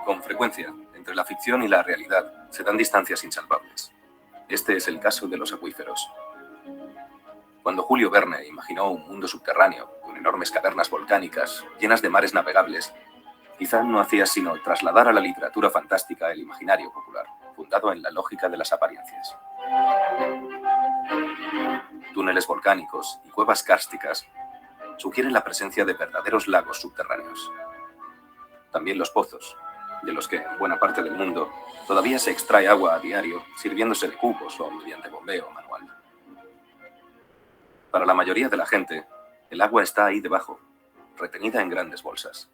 Con frecuencia, entre la ficción y la realidad, se dan distancias insalvables. Este es el caso de los acuíferos. Cuando Julio Verne imaginó un mundo subterráneo, con enormes cavernas volcánicas, llenas de mares navegables, quizá no hacía sino trasladar a la literatura fantástica el imaginario popular, fundado en la lógica de las apariencias. Túneles volcánicos y cuevas kársticas sugieren la presencia de verdaderos lagos subterráneos. También los pozos, de los que en buena parte del mundo todavía se extrae agua a diario, sirviéndose de cubos o mediante bombeo manual. Para la mayoría de la gente, el agua está ahí debajo, retenida en grandes bolsas,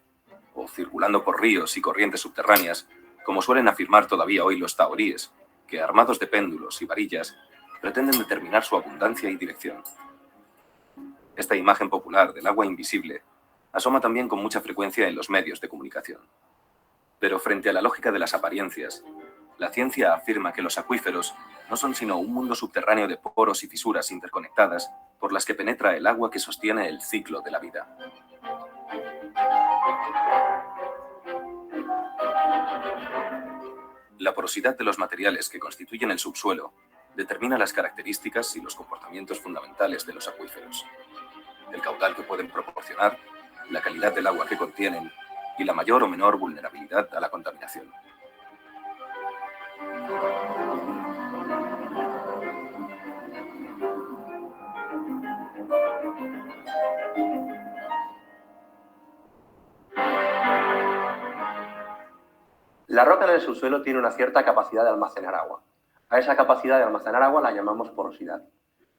o circulando por ríos y corrientes subterráneas, como suelen afirmar todavía hoy los taoríes, que armados de péndulos y varillas pretenden determinar su abundancia y dirección. Esta imagen popular del agua invisible asoma también con mucha frecuencia en los medios de comunicación. Pero frente a la lógica de las apariencias, la ciencia afirma que los acuíferos no son sino un mundo subterráneo de poros y fisuras interconectadas por las que penetra el agua que sostiene el ciclo de la vida. La porosidad de los materiales que constituyen el subsuelo determina las características y los comportamientos fundamentales de los acuíferos, el caudal que pueden proporcionar, la calidad del agua que contienen y la mayor o menor vulnerabilidad a la contaminación. La roca en el subsuelo tiene una cierta capacidad de almacenar agua. A esa capacidad de almacenar agua la llamamos porosidad.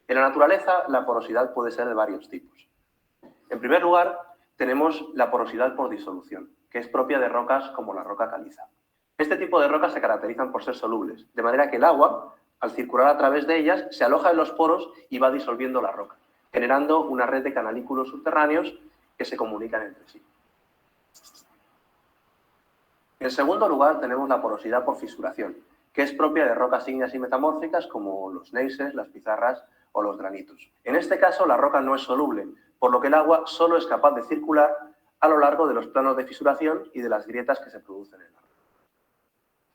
En la naturaleza, la porosidad puede ser de varios tipos. En primer lugar, tenemos la porosidad por disolución, que es propia de rocas como la roca caliza. Este tipo de rocas se caracterizan por ser solubles, de manera que el agua, al circular a través de ellas, se aloja en los poros y va disolviendo la roca, generando una red de canalículos subterráneos que se comunican entre sí. En segundo lugar, tenemos la porosidad por fisuración, que es propia de rocas ígneas y metamórficas como los gneisses, las pizarras o los granitos. En este caso, la roca no es soluble, por lo que el agua solo es capaz de circular a lo largo de los planos de fisuración y de las grietas que se producen en la roca.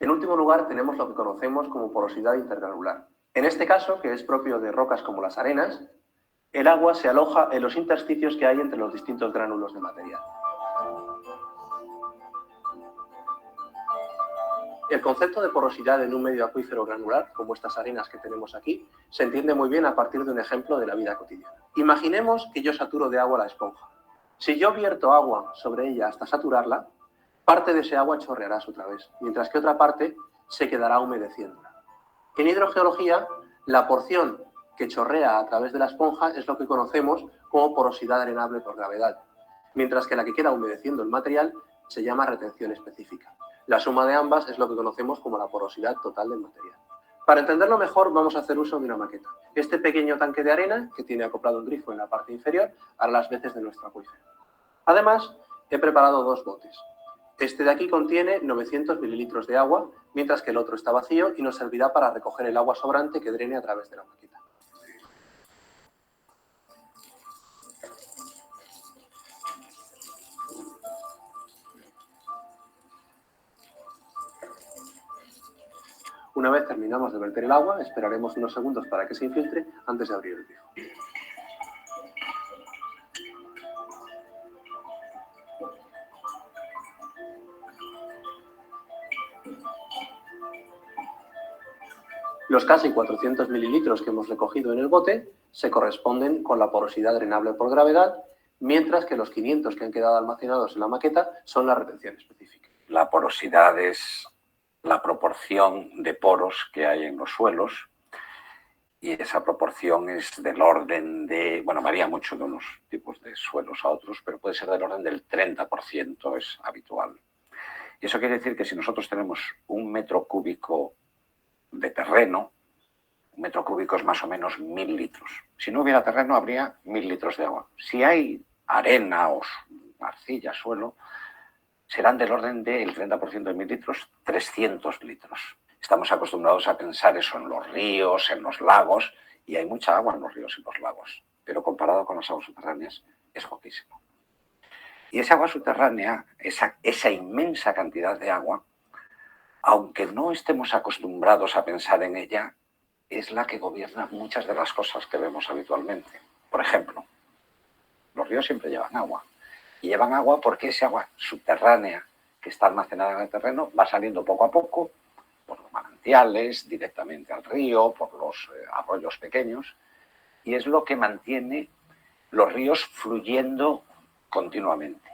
En último lugar, tenemos lo que conocemos como porosidad intergranular. En este caso, que es propio de rocas como las arenas, el agua se aloja en los intersticios que hay entre los distintos gránulos de material. El concepto de porosidad en un medio acuífero granular, como estas arenas que tenemos aquí, se entiende muy bien a partir de un ejemplo de la vida cotidiana. Imaginemos que yo saturo de agua la esponja. Si yo vierto agua sobre ella hasta saturarla, parte de ese agua chorreará a su través, mientras que otra parte se quedará humedeciéndola. En hidrogeología, la porción que chorrea a través de la esponja es lo que conocemos como porosidad drenable por gravedad, mientras que la que queda humedeciendo el material se llama retención específica. La suma de ambas es lo que conocemos como la porosidad total del material. Para entenderlo mejor, vamos a hacer uso de una maqueta. Este pequeño tanque de arena, que tiene acoplado un grifo en la parte inferior, hará las veces de nuestro acuífero. Además, he preparado dos botes. Este de aquí contiene 900 mililitros de agua, mientras que el otro está vacío y nos servirá para recoger el agua sobrante que drene a través de la maqueta. Una vez terminamos de verter el agua, esperaremos unos segundos para que se infiltre antes de abrir el grifo. Los casi 400 mililitros que hemos recogido en el bote se corresponden con la porosidad drenable por gravedad, mientras que los 500 que han quedado almacenados en la maqueta son la retención específica. La porosidad es la proporción de poros que hay en los suelos y esa proporción es del orden de, bueno, varía mucho de unos tipos de suelos a otros, pero puede ser del orden del 30%, es habitual. Y eso quiere decir que si nosotros tenemos un metro cúbico de terreno, un metro cúbico es más o menos 1000 litros. Si no hubiera terreno habría 1000 litros de agua. Si hay arena o arcilla, suelo, serán del orden del 30% de 1000 litros, 300 litros. Estamos acostumbrados a pensar eso en los ríos, en los lagos, y hay mucha agua en los ríos y los lagos, pero comparado con las aguas subterráneas es poquísimo. Y esa agua subterránea, esa inmensa cantidad de agua, aunque no estemos acostumbrados a pensar en ella, es la que gobierna muchas de las cosas que vemos habitualmente. Por ejemplo, los ríos siempre llevan agua. Y llevan agua porque ese agua subterránea que está almacenada en el terreno va saliendo poco a poco por los manantiales, directamente al río, por los arroyos pequeños, y es lo que mantiene los ríos fluyendo continuamente.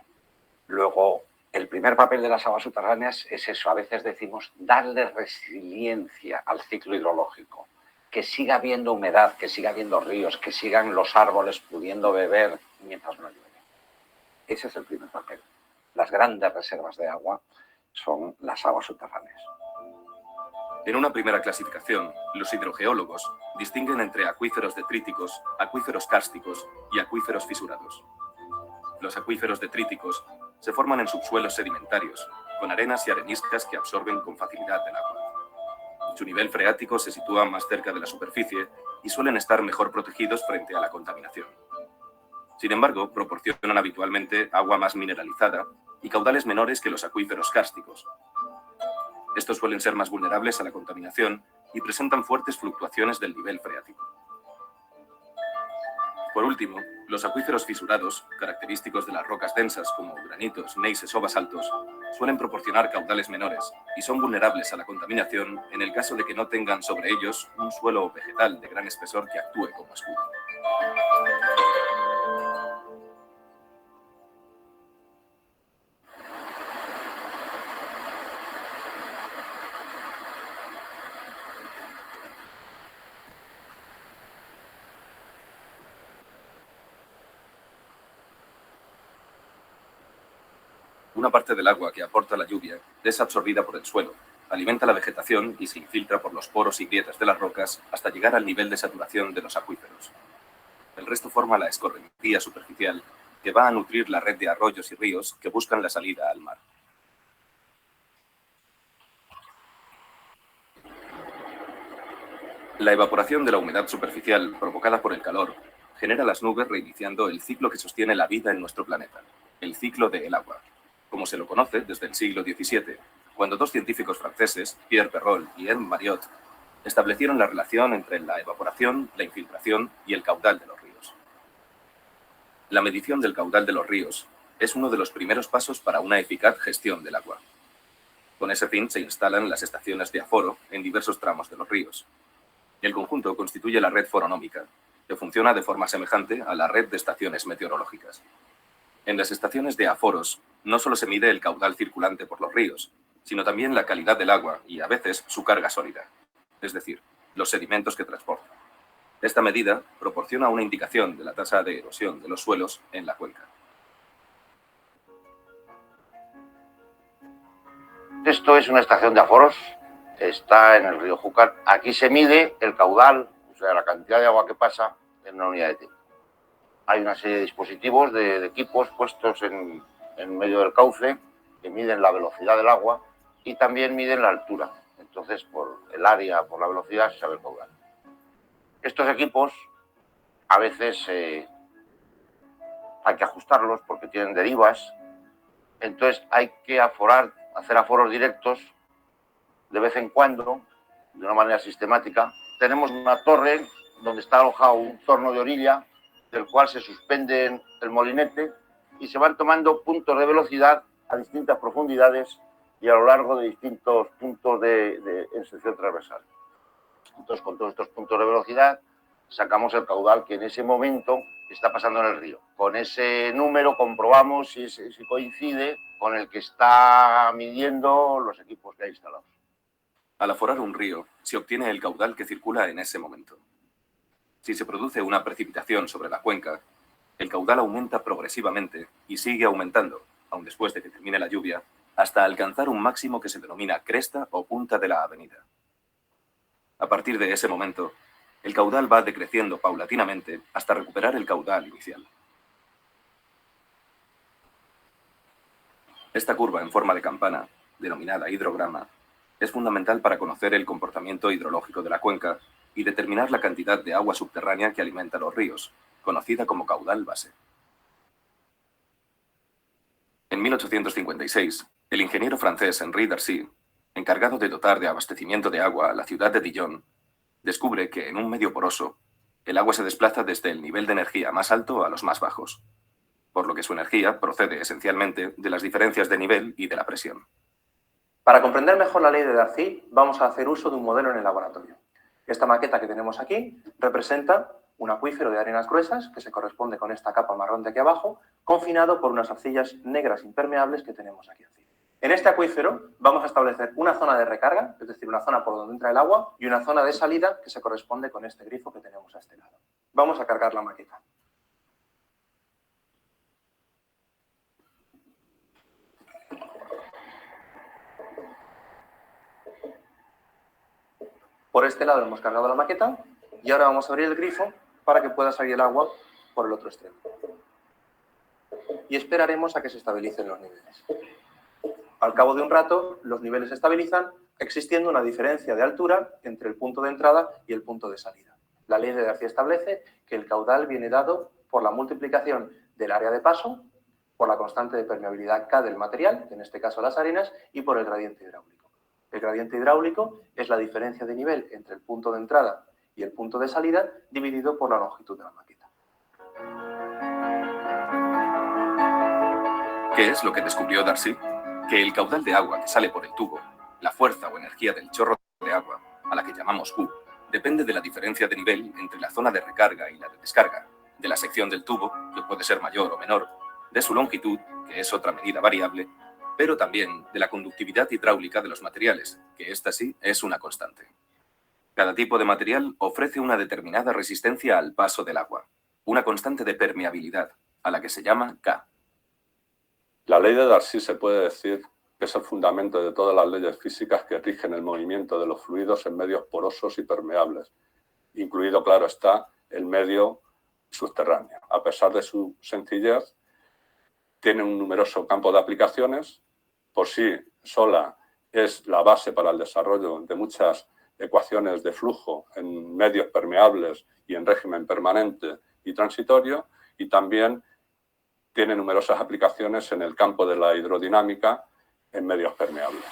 Luego, el primer papel de las aguas subterráneas es eso, a veces decimos darle resiliencia al ciclo hidrológico, que siga habiendo humedad, que siga habiendo ríos, que sigan los árboles pudiendo beber mientras no llueve. Ese es el primer papel. Las grandes reservas de agua son las aguas subterráneas. En una primera clasificación, los hidrogeólogos distinguen entre acuíferos detríticos, acuíferos kársticos y acuíferos fisurados. Los acuíferos detríticos se forman en subsuelos sedimentarios, con arenas y areniscas que absorben con facilidad el agua. Su nivel freático se sitúa más cerca de la superficie y suelen estar mejor protegidos frente a la contaminación. Sin embargo, proporcionan habitualmente agua más mineralizada y caudales menores que los acuíferos kársticos. Estos suelen ser más vulnerables a la contaminación y presentan fuertes fluctuaciones del nivel freático. Por último, los acuíferos fisurados, característicos de las rocas densas como granitos, neises o basaltos, suelen proporcionar caudales menores y son vulnerables a la contaminación en el caso de que no tengan sobre ellos un suelo vegetal de gran espesor que actúe como escudo. Una parte del agua que aporta la lluvia es absorbida por el suelo, alimenta la vegetación y se infiltra por los poros y grietas de las rocas hasta llegar al nivel de saturación de los acuíferos. El resto forma la escorrentía superficial que va a nutrir la red de arroyos y ríos que buscan la salida al mar. La evaporación de la humedad superficial provocada por el calor genera las nubes reiniciando el ciclo que sostiene la vida en nuestro planeta, el ciclo del agua, como se lo conoce desde el siglo XVII, cuando dos científicos franceses, Pierre Perrault y Edme Mariotte, establecieron la relación entre la evaporación, la infiltración y el caudal de los ríos. La medición del caudal de los ríos es uno de los primeros pasos para una eficaz gestión del agua. Con ese fin se instalan las estaciones de aforo en diversos tramos de los ríos. El conjunto constituye la red foronómica, que funciona de forma semejante a la red de estaciones meteorológicas. En las estaciones de aforos no solo se mide el caudal circulante por los ríos, sino también la calidad del agua y, a veces, su carga sólida, es decir, los sedimentos que transporta. Esta medida proporciona una indicación de la tasa de erosión de los suelos en la cuenca. Esto es una estación de aforos, está en el río Júcar. Aquí se mide el caudal, o sea, la cantidad de agua que pasa en una unidad de tiempo. Hay una serie de dispositivos, de equipos puestos en medio del cauce que miden la velocidad del agua y también miden la altura. Entonces, por el área, por la velocidad, se sabe el caudal. Estos equipos a veces hay que ajustarlos porque tienen derivas. Entonces hay que hacer aforos directos de vez en cuando, de una manera sistemática. Tenemos una torre donde está alojado un torno de orilla, del cual se suspende el molinete y se van tomando puntos de velocidad a distintas profundidades y a lo largo de distintos puntos en sección transversal. Entonces, con todos estos puntos de velocidad, sacamos el caudal que en ese momento está pasando en el río. Con ese número comprobamos si coincide con el que está midiendo los equipos que hay instalados. Al aforar un río, se obtiene el caudal que circula en ese momento. Si se produce una precipitación sobre la cuenca, el caudal aumenta progresivamente y sigue aumentando, aun después de que termine la lluvia, hasta alcanzar un máximo que se denomina cresta o punta de la avenida. A partir de ese momento, el caudal va decreciendo paulatinamente hasta recuperar el caudal inicial. Esta curva en forma de campana, denominada hidrograma, es fundamental para conocer el comportamiento hidrológico de la cuenca y determinar la cantidad de agua subterránea que alimenta los ríos, conocida como caudal base. En 1856, el ingeniero francés Henri Darcy, encargado de dotar de abastecimiento de agua a la ciudad de Dijon, descubre que en un medio poroso, el agua se desplaza desde el nivel de energía más alto a los más bajos, por lo que su energía procede esencialmente de las diferencias de nivel y de la presión. Para comprender mejor la ley de Darcy, vamos a hacer uso de un modelo en el laboratorio. Esta maqueta que tenemos aquí representa un acuífero de arenas gruesas que se corresponde con esta capa marrón de aquí abajo, confinado por unas arcillas negras impermeables que tenemos aquí encima. En este acuífero vamos a establecer una zona de recarga, es decir, una zona por donde entra el agua, y una zona de salida que se corresponde con este grifo que tenemos a este lado. Vamos a cargar la maqueta. Por este lado hemos cargado la maqueta y ahora vamos a abrir el grifo para que pueda salir el agua por el otro extremo. Y esperaremos a que se estabilicen los niveles. Al cabo de un rato, los niveles se estabilizan, existiendo una diferencia de altura entre el punto de entrada y el punto de salida. La ley de Darcy establece que el caudal viene dado por la multiplicación del área de paso, por la constante de permeabilidad K del material, en este caso las arenas, y por el gradiente hidráulico. El gradiente hidráulico es la diferencia de nivel entre el punto de entrada y el punto de salida dividido por la longitud de la maqueta. ¿Qué es lo que descubrió Darcy? Que el caudal de agua que sale por el tubo, la fuerza o energía del chorro de agua, a la que llamamos Q, depende de la diferencia de nivel entre la zona de recarga y la de descarga, de la sección del tubo, que puede ser mayor o menor, de su longitud, que es otra medida variable, pero también de la conductividad hidráulica de los materiales, que esta sí es una constante. Cada tipo de material ofrece una determinada resistencia al paso del agua, una constante de permeabilidad, a la que se llama K. La ley de Darcy se puede decir que es el fundamento de todas las leyes físicas que rigen el movimiento de los fluidos en medios porosos y permeables, incluido, claro está, el medio subterráneo. A pesar de su sencillez, tiene un numeroso campo de aplicaciones. Por sí sola es la base para el desarrollo de muchas ecuaciones de flujo en medios permeables y en régimen permanente y transitorio, y también tiene numerosas aplicaciones en el campo de la hidrodinámica en medios permeables.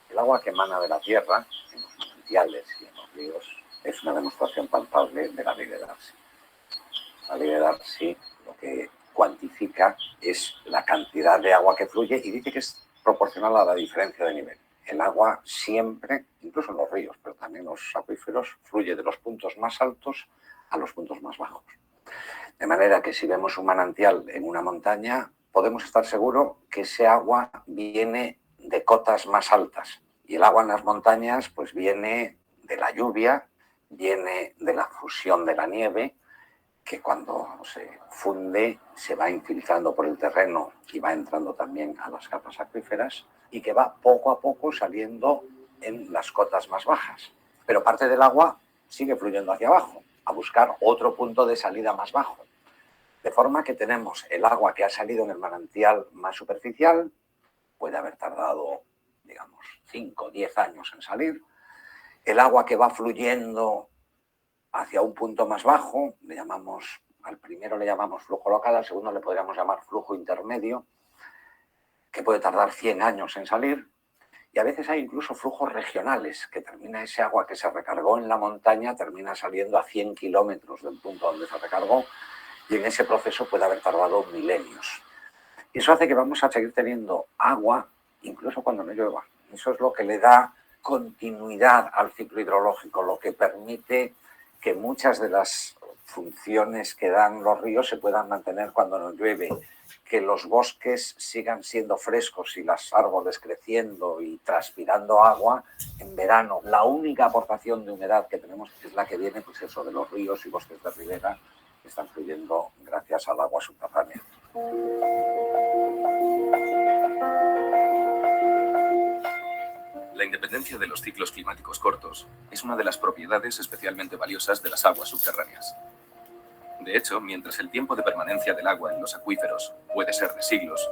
El agua que emana de la tierra, en los manantiales y en los ríos, es una demostración palpable de la ley de Darcy. La ley de Darcy lo que cuantifica es la cantidad de agua que fluye y dice que es proporcional a la diferencia de nivel. El agua siempre, incluso en los ríos, pero también en los acuíferos, fluye de los puntos más altos a los puntos más bajos. De manera que si vemos un manantial en una montaña, podemos estar seguros que ese agua viene de cotas más altas. Y el agua en las montañas pues viene de la lluvia, viene de la fusión de la nieve, que cuando se funde se va infiltrando por el terreno y va entrando también a las capas acuíferas y que va poco a poco saliendo en las cotas más bajas. Pero parte del agua sigue fluyendo hacia abajo, a buscar otro punto de salida más bajo. De forma que tenemos el agua que ha salido en el manantial más superficial, puede haber tardado, digamos, 5 o 10 años en salir. El agua que va fluyendo hacia un punto más bajo, al primero le llamamos flujo local, al segundo le podríamos llamar flujo intermedio, que puede tardar 100 años en salir. Y a veces hay incluso flujos regionales, que termina ese agua que se recargó en la montaña, termina saliendo a 100 kilómetros del punto donde se recargó, y en ese proceso puede haber tardado milenios. Y eso hace que vamos a seguir teniendo agua incluso cuando no llueva. Eso es lo que le da continuidad al ciclo hidrológico, lo que permite que muchas de las funciones que dan los ríos se puedan mantener cuando no llueve, que los bosques sigan siendo frescos y los árboles creciendo y transpirando agua en verano. La única aportación de humedad que tenemos es la que viene, pues eso, de los ríos y bosques de ribera que están fluyendo gracias al agua subterránea. La independencia de los ciclos climáticos cortos es una de las propiedades especialmente valiosas de las aguas subterráneas. De hecho, mientras el tiempo de permanencia del agua en los acuíferos puede ser de siglos,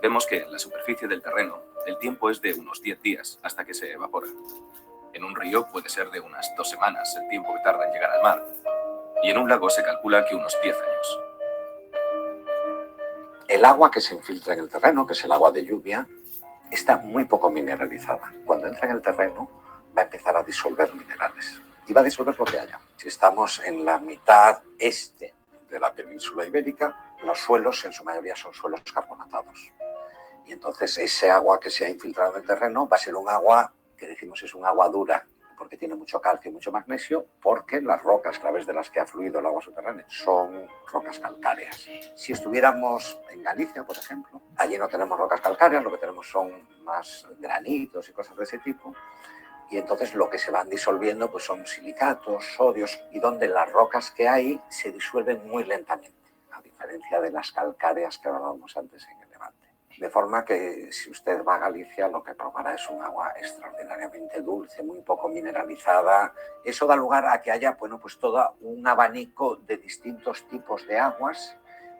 vemos que en la superficie del terreno el tiempo es de unos 10 días hasta que se evapora. En un río puede ser de unas 2 semanas el tiempo que tarda en llegar al mar, y en un lago se calcula que unos 10 años. El agua que se infiltra en el terreno, que es el agua de lluvia, está muy poco mineralizada. Cuando entra en el terreno va a empezar a disolver minerales y va a disolver lo que haya. Si estamos en la mitad este de la península ibérica, los suelos en su mayoría son suelos carbonatados. Y entonces ese agua que se ha infiltrado en el terreno va a ser un agua que decimos es un agua dura, porque tiene mucho calcio y mucho magnesio, porque las rocas a través de las que ha fluido el agua subterránea son rocas calcáreas. Si estuviéramos en Galicia, por ejemplo, allí no tenemos rocas calcáreas, lo que tenemos son más granitos y cosas de ese tipo, y entonces lo que se van disolviendo pues son silicatos, sodios, y donde las rocas que hay se disuelven muy lentamente, a diferencia de las calcáreas que hablábamos antes en el Levante. De forma que si usted va a Galicia lo que probará es un agua extraordinariamente dulce, muy poco mineralizada. Eso da lugar a que haya, bueno, pues todo un abanico de distintos tipos de aguas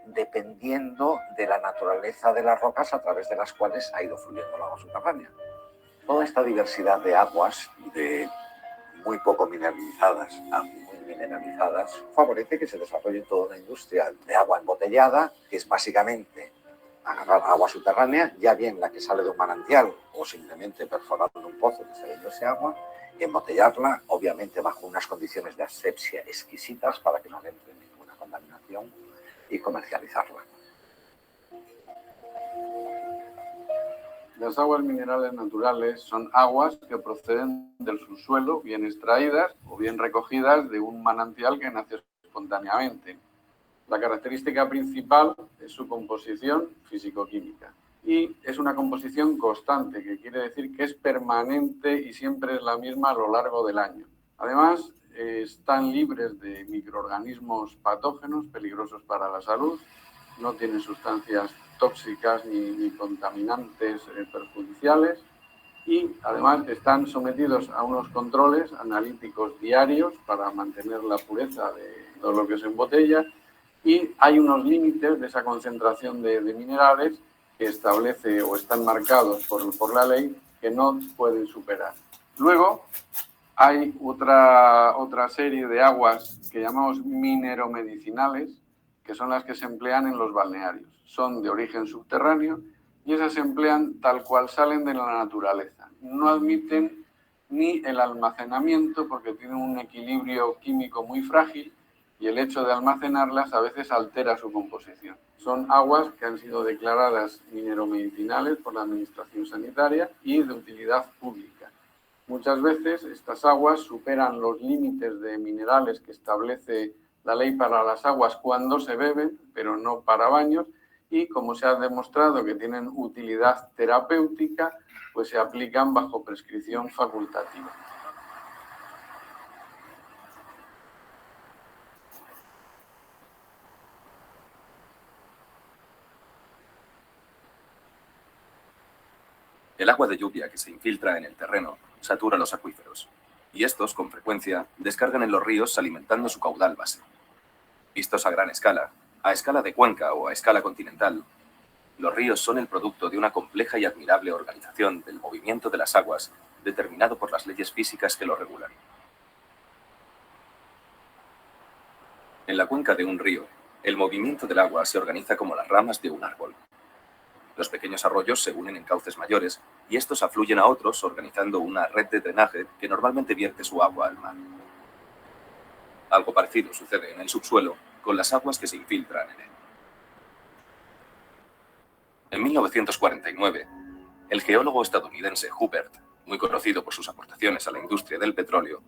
dependiendo de la naturaleza de las rocas a través de las cuales ha ido fluyendo el agua subterránea. Toda esta diversidad de aguas, de muy poco mineralizadas a muy mineralizadas, favorece que se desarrolle toda una industria de agua embotellada, que es básicamente agarrar agua subterránea, ya bien la que sale de un manantial o simplemente perforando un pozo que se le dio ese agua, embotellarla, obviamente bajo unas condiciones de asepsia exquisitas para que no le entre ninguna contaminación, y comercializarla. Las aguas minerales naturales son aguas que proceden del subsuelo, bien extraídas o bien recogidas de un manantial que nace espontáneamente. La característica principal es su composición físico-química y es una composición constante, que quiere decir que es permanente y siempre es la misma a lo largo del año. Además, están libres de microorganismos patógenos peligrosos para la salud, no tienen sustancias tóxicas ni contaminantes perjudiciales y además están sometidos a unos controles analíticos diarios para mantener la pureza de todo lo que se embotella, y hay unos límites de esa concentración de minerales que establece o están marcados por la ley que no pueden superar. Luego hay otra serie de aguas que llamamos mineromedicinales, que son las que se emplean en los balnearios. Son de origen subterráneo y esas se emplean tal cual salen de la naturaleza. No admiten ni el almacenamiento porque tienen un equilibrio químico muy frágil y el hecho de almacenarlas a veces altera su composición. Son aguas que han sido declaradas mineromedicinales por la Administración Sanitaria y de utilidad pública. Muchas veces estas aguas superan los límites de minerales que establece la ley para las aguas cuando se beben, pero no para baños, y como se ha demostrado que tienen utilidad terapéutica, pues se aplican bajo prescripción facultativa. El agua de lluvia que se infiltra en el terreno satura los acuíferos, y estos, con frecuencia, descargan en los ríos alimentando su caudal base. Vistos a gran escala, a escala de cuenca o a escala continental, los ríos son el producto de una compleja y admirable organización del movimiento de las aguas determinado por las leyes físicas que lo regulan. En la cuenca de un río, el movimiento del agua se organiza como las ramas de un árbol. Los pequeños arroyos se unen en cauces mayores y estos afluyen a otros organizando una red de drenaje que normalmente vierte su agua al mar. Algo parecido sucede en el subsuelo con las aguas que se infiltran en él. En 1949, el geólogo estadounidense Hubbert, muy conocido por sus aportaciones a la industria del petróleo,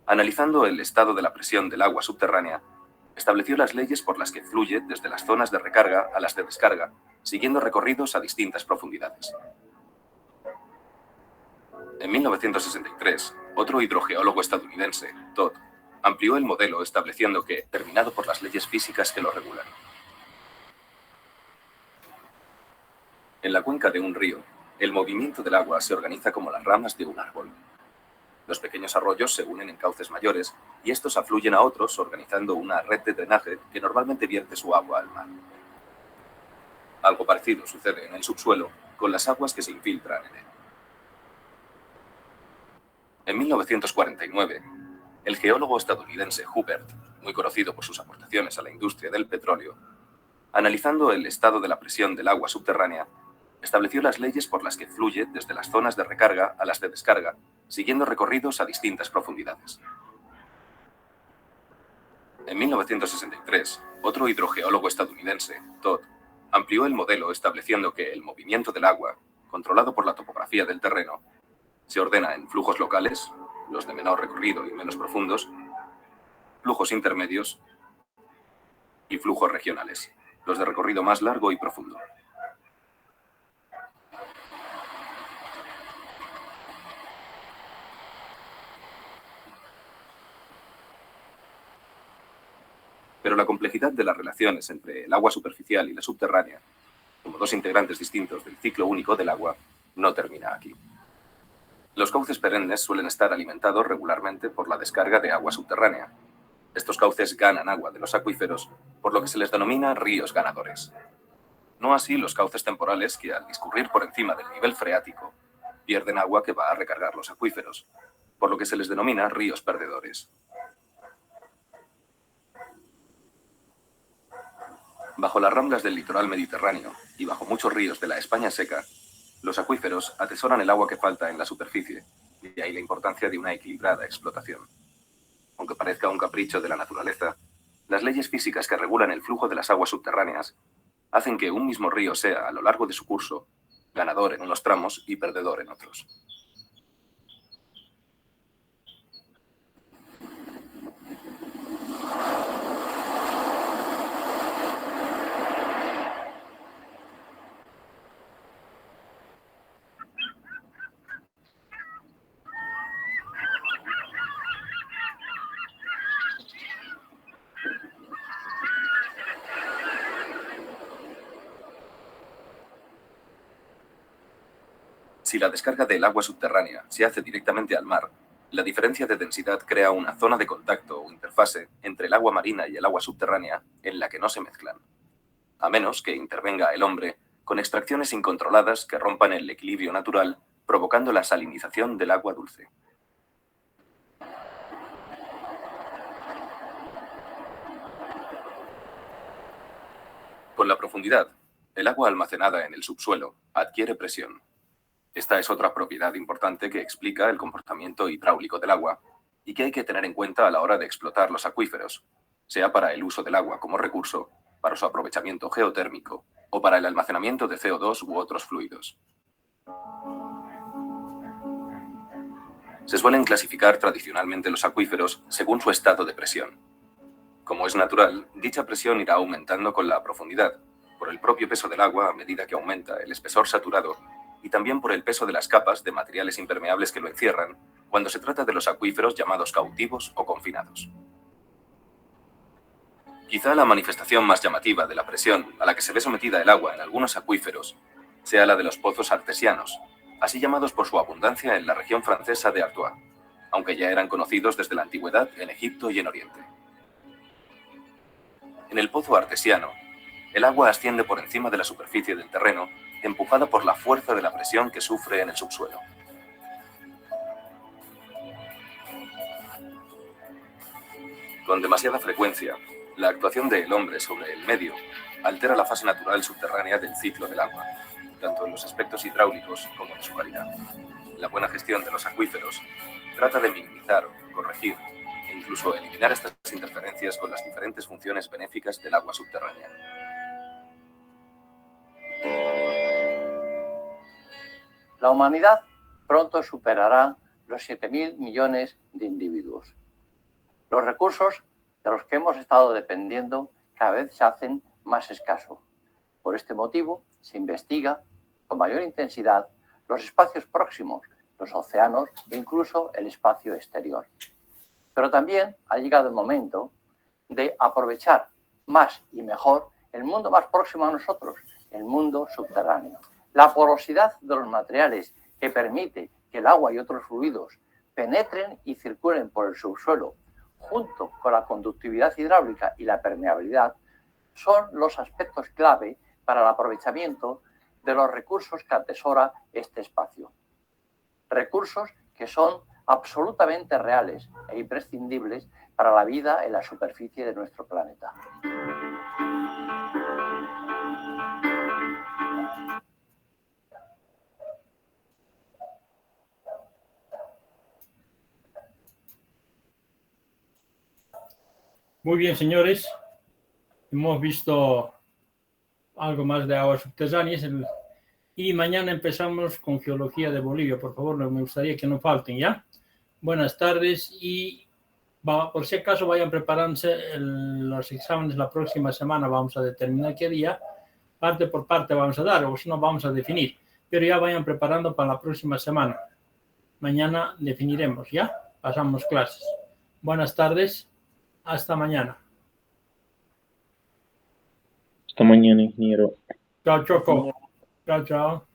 analizando el estado de la presión del agua subterránea, estableció las leyes por las que fluye desde las zonas de recarga a las de descarga, siguiendo recorridos a distintas profundidades. En 1963, otro hidrogeólogo estadounidense, Todd, amplió el modelo estableciendo que, determinado por las leyes físicas que lo regulan. En la cuenca de un río, el movimiento del agua se organiza como las ramas de un árbol. Los pequeños arroyos se unen en cauces mayores y estos afluyen a otros organizando una red de drenaje que normalmente vierte su agua al mar. Algo parecido sucede en el subsuelo con las aguas que se infiltran en él. En 1949, el geólogo estadounidense Hubbert, muy conocido por sus aportaciones a la industria del petróleo, analizando el estado de la presión del agua subterránea, estableció las leyes por las que fluye desde las zonas de recarga a las de descarga, siguiendo recorridos a distintas profundidades. En 1963, otro hidrogeólogo estadounidense, Todd, amplió el modelo estableciendo que el movimiento del agua, controlado por la topografía del terreno, se ordena en flujos locales, los de menor recorrido y menos profundos, flujos intermedios y flujos regionales, los de recorrido más largo y profundo. Pero la complejidad de las relaciones entre el agua superficial y la subterránea, como dos integrantes distintos del ciclo único del agua, no termina aquí. Los cauces perennes suelen estar alimentados regularmente por la descarga de agua subterránea. Estos cauces ganan agua de los acuíferos, por lo que se les denomina ríos ganadores. No así los cauces temporales que, al discurrir por encima del nivel freático, pierden agua que va a recargar los acuíferos, por lo que se les denomina ríos perdedores. Bajo las ramblas del litoral mediterráneo y bajo muchos ríos de la España seca, los acuíferos atesoran el agua que falta en la superficie, y de ahí la importancia de una equilibrada explotación. Aunque parezca un capricho de la naturaleza, las leyes físicas que regulan el flujo de las aguas subterráneas hacen que un mismo río sea, a lo largo de su curso, ganador en unos tramos y perdedor en otros. Si la descarga del agua subterránea se hace directamente al mar, la diferencia de densidad crea una zona de contacto o interfase entre el agua marina y el agua subterránea en la que no se mezclan, a menos que intervenga el hombre con extracciones incontroladas que rompan el equilibrio natural, provocando la salinización del agua dulce. Con la profundidad, el agua almacenada en el subsuelo adquiere presión. Esta es otra propiedad importante que explica el comportamiento hidráulico del agua y que hay que tener en cuenta a la hora de explotar los acuíferos, sea para el uso del agua como recurso, para su aprovechamiento geotérmico o para el almacenamiento de CO2 u otros fluidos. Se suelen clasificar tradicionalmente los acuíferos según su estado de presión. Como es natural, dicha presión irá aumentando con la profundidad, por el propio peso del agua a medida que aumenta el espesor saturado y también por el peso de las capas de materiales impermeables que lo encierran cuando se trata de los acuíferos llamados cautivos o confinados. Quizá la manifestación más llamativa de la presión a la que se ve sometida el agua en algunos acuíferos sea la de los pozos artesianos, así llamados por su abundancia en la región francesa de Artois, aunque ya eran conocidos desde la antigüedad en Egipto y en Oriente. En el pozo artesiano, el agua asciende por encima de la superficie del terreno, empujada por la fuerza de la presión que sufre en el subsuelo. Con demasiada frecuencia, la actuación del hombre sobre el medio altera la fase natural subterránea del ciclo del agua, tanto en los aspectos hidráulicos como en su calidad. La buena gestión de los acuíferos trata de minimizar, corregir e incluso eliminar estas interferencias con las diferentes funciones benéficas del agua subterránea. La humanidad pronto superará los 7.000 millones de individuos. Los recursos de los que hemos estado dependiendo cada vez se hacen más escasos. Por este motivo, se investiga con mayor intensidad los espacios próximos, los océanos e incluso el espacio exterior. Pero también ha llegado el momento de aprovechar más y mejor el mundo más próximo a nosotros, el mundo subterráneo. La porosidad de los materiales que permite que el agua y otros fluidos penetren y circulen por el subsuelo, junto con la conductividad hidráulica y la permeabilidad, son los aspectos clave para el aprovechamiento de los recursos que atesora este espacio. Recursos que son absolutamente reales e imprescindibles para la vida en la superficie de nuestro planeta. Muy bien, señores. Hemos visto algo más de aguas subterráneas y mañana empezamos con geología de Bolivia. Por favor, me gustaría que no falten, ¿ya? Buenas tardes y por si acaso vayan preparándose los exámenes la próxima semana. Vamos a determinar qué día, parte por parte vamos a dar, o si no vamos a definir. Pero ya vayan preparando para la próxima semana. Mañana definiremos, ¿ya? Pasamos clases. Buenas tardes. Hasta mañana. Hasta mañana, ingeniero. Chao, Choco. Chao, chao.